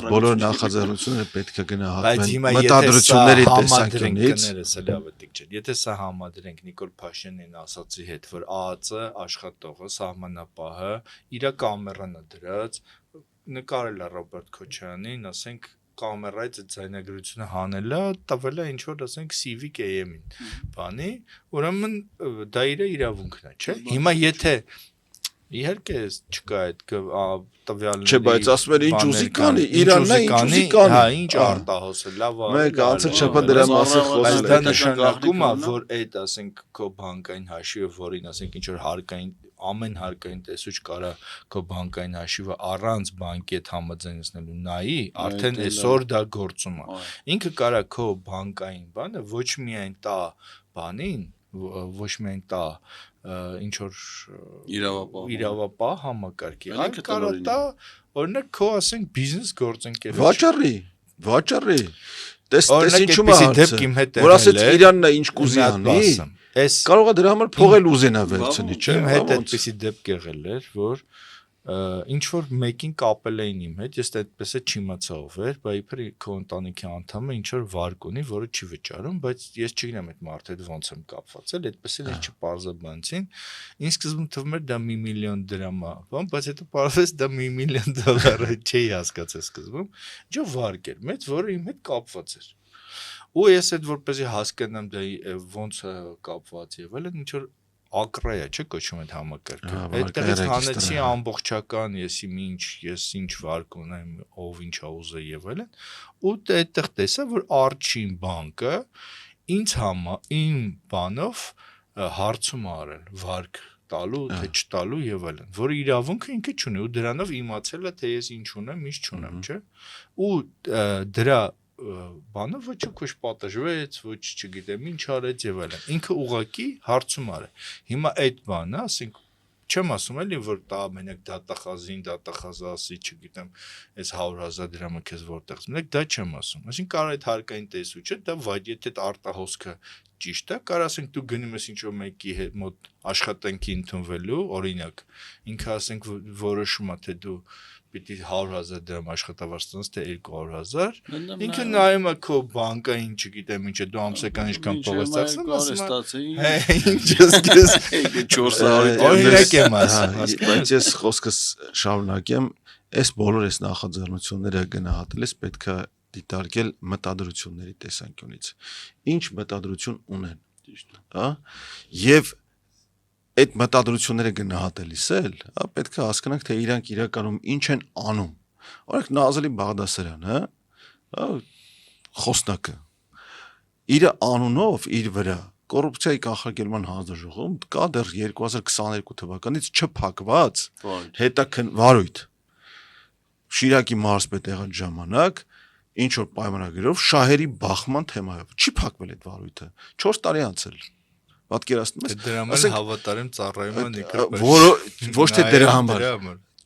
բոլոր նախաձեռնությունները պետք է գնահատվեն մտադրությունների տեսանկյունից։ Եթե սա համադրենք Նիկոլ Փաշինյանին ասացի հետ, որ ԱԱԾ աշխատողը, սահմանապահը իր կամերան է դրած, նկարել է Ռոբերտ Քոչարյանին, ասենք կամերայից այդ ձայնագրությունը հանելա, տվել է ինչ-որ, ասենք, Civic AM-ին, բանի, ուրեմն դա իր իրավունքն է, չէ՞։ Հիմա եթե իհարկե չկա այդ տվյալների Չէ, բայց ասում են ինչ ուզի կանի, Իրանն է ինչ ուզի կանի։ Հա, ինչ արտահոսը, լավ է։ Մեկ անցել չափա դրա մասին Բայց խոսել դա նշանակում է, որ այդ, ասենք, քո բանկային հաշիվը, որին, ասենք, ինչ-որ հարկային ամեն հարկային տեսուչ կարա քո բանկային հաշիվը առանց բանկի հետ համաձայնեցնելու նայի, արդեն այսօր դա գործում է։ Ինքը կարա քո բանկային բանը ոչ միայն տա բանին, ոչ միայն տա ինչ որ իրավապահ համակարգի, այլ կարա տա օրինակ քո ասենք բիզնես գործընկերոջ վաճառի տես ինչու՞ հարցը որ ասեց Իրանն է ինչ կուզի անի կարող է դրա համար փողել ուզենա վերցնի չէ իմ հետ այդպեսի դեպք եղել էր որ ինչ որ մեկին կապել էին իմ հետ ես այդպես է չիմացա ով էր բայց իբր քո ընտանիքի անդամը ինչ որ վարկ ունի որը չի վճարում բայց ես չգիտեմ այդ մարդու հետ ոնց եմ կապվածել այդպես էլ չպարզաբանցին ինձ սկզբում թվում էր դա $1 միլիոն դրամ է բան բայց հետո պարզվեց դա $1 միլիոն դոլար չէի հասկացել սկզբում ինչ վարկ էր մեծ որը իմ հետ կապված էր ու ես այդ որպեսզի հասկանամ դա ոնց է կապված եւ այլն ինչ որ ակրայա չէ կոչում այդ համակարգը այդտեղից հանեցի ամբողջական ես ինչ վարկ ունեմ ով ինչ է ուզե եւ այլն ու այդտեղ տեսա որ Արչին բանկը իմ բանով հարցում արել վարկ տալու թե չտալու եւ այլն որը իրավունքը ինքը չունի ու դրանով իմացել է թե ես ինչ ունեմ ինչ չունեմ չէ ու դրա բանը ոչ ոք պատժվեց, ոչ չգիտեմ ինչ արեց եւ այլն։ Ինքը ուղակի հարցում արել։ Հիմա այդ բանը, ասենք, չեմ ասում էլի որ տա մենակ դատախազը ասի, չգիտեմ, այս 100,000 դրամը քեզ որտեղից։ Մենակ դա չեմ ասում։ Այսինքն կարող է այդ հարկային տեսուչը դա վայ եթե այդ արտահոսքը ճիշտ է, կարող ասենք դու գնում ես ինչ-որ մեկի հետ մոտ աշխատանքի ընդունվելու, օրինակ, ինքը ասենք որոշում է թե դու պիտի 100,000 դրամ աշխատավարձ տանես, թե 200,000, ինքը նայում է քո բանկային, չգիտեմ ինչ է, դու ամսական ինչքան փող ես ստացել, ինչ օրինակ եմ ասում, բայց ես խոսքս շարունակեմ, այս բոլոր այս նախաձեռնությունները գնահատելիս պետք է դիտարկել մտադրությունների տեսանկյունից։ Ինչ մտադրություն ունեն, հա? Եվ այդ մտադրությունները գնահատելիս էլ, հա, պետք է հասկանանք, թե իրանք իրականում ինչ են անում։ Օրինակ Նազելի Բաղդասարյանը, հա, խոսնակը, իր անունով իր վրա կոռուպցիայի կանխարգելման հանձնաժողովում կա դեռ 2022 թվականից չփակված հետաքննվարույթ։ Շիրակի մարզպետ եղած ժամանակ ինչ որ պայմանագրով շահերի բախման թեմայով չի փակվել այդ վարույթը 4 տարի անցել պատկերացնում ես դրա համար հավատարիմ ծառայում է Նիկոլ ոչ թե դրա համար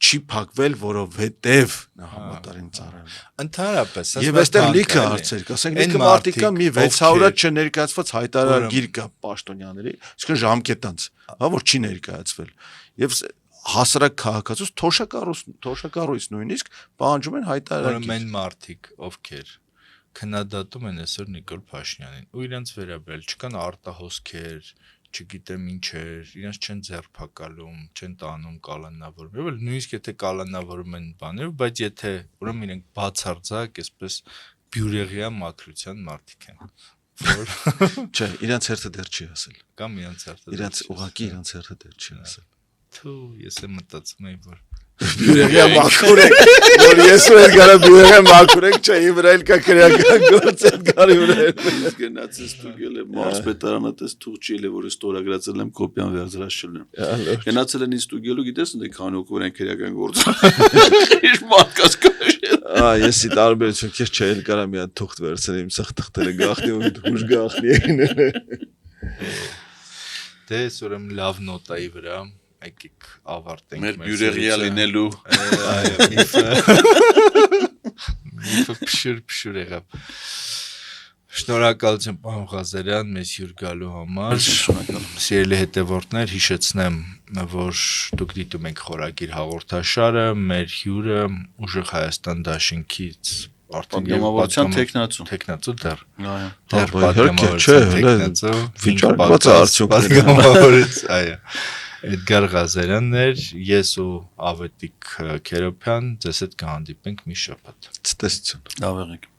չի փակվել որովհետև նա հավատարիմ ծառայում է ընդհանրապես եւ այստեղ լիքը հարցեր կա ասենք լիքը մարդիկ կա մի 600-ը չներկայացված հայտարարագիր կա պաշտոնյաների այսինքն ժամկետանց հա որ չի ներկայացվել եւ հասարակ քաղաքացուց թոշակառույց նույնիսկ պահանջում են հայտարարագիր ուրեմն մարդիկ ովքեր քննադատում են այսօր Նիկոլ Փաշինյանին ու իրենց վերաբերել չկան արտահոսքեր չգիտեմ ինչեր իրենց չեն ձերբակալում չեն տանում կալանավորում եւ նույնիսկ եթե կալանավորում են բաներ բայց եթե ուրեմն իրենք բացարձակ այսպես բյուրեղյա մակրության մարդիկ են որ չէ իրենց հերթը դեռ չի ասել կամ իրենց հերթը իրենց ուղակի իրենց հերթը դեռ չի ասել Թու, ես եմ մտածում եմ, որ բյուրեղյա մաքուրեք, որ ես ու Էդգարը բյուրեղյա մաքուրեք, չէ, ի վրա էլ կա քրեական գործ Էդգարի վրա։ Գնացես ստուգել եմ, մարզպետարանը տես թուղթ չի ել, որ ստորագրացել եմ կոպիան վերցրած չլինեմ։ Գնացել են ինձ ստուգելու, գիտես ընդ քանի օր են քրեական գործ։ Ինչ մարդկաս կաշել։ Ես ի տարբերություն քեզ չէ, էլ կարամ մի հատ թուղթ վերցնել իմ սխտղտերը գախնի ու դուրս գախնի։ Դե ուրեմն լավ նոտայի վրա եկեք ավարտենք մեր բյուրեղյա լինելու այո փշուր եղավ շնորհակալություն պարոն Ղազարյան մեզ հյուր գալու համար սիրելի հետևորդներ հիշեցնեմ որ դուք դիտում եք խորագիր հաղորդաշարը մեր հյուրը ուժեղ Հայաստան դաշինքից Պատգամավորության տեխնացու դեռ պատգամավորության տեխնացու վիճակված արդյունքներ այո Էդգար Ղազարյանն էր, ես ու Ավետիք Քերոփյան, ձեզ հետ կհանդիպենք մի շաբաթ։ Ցտեսություն։ Լավ եղեք։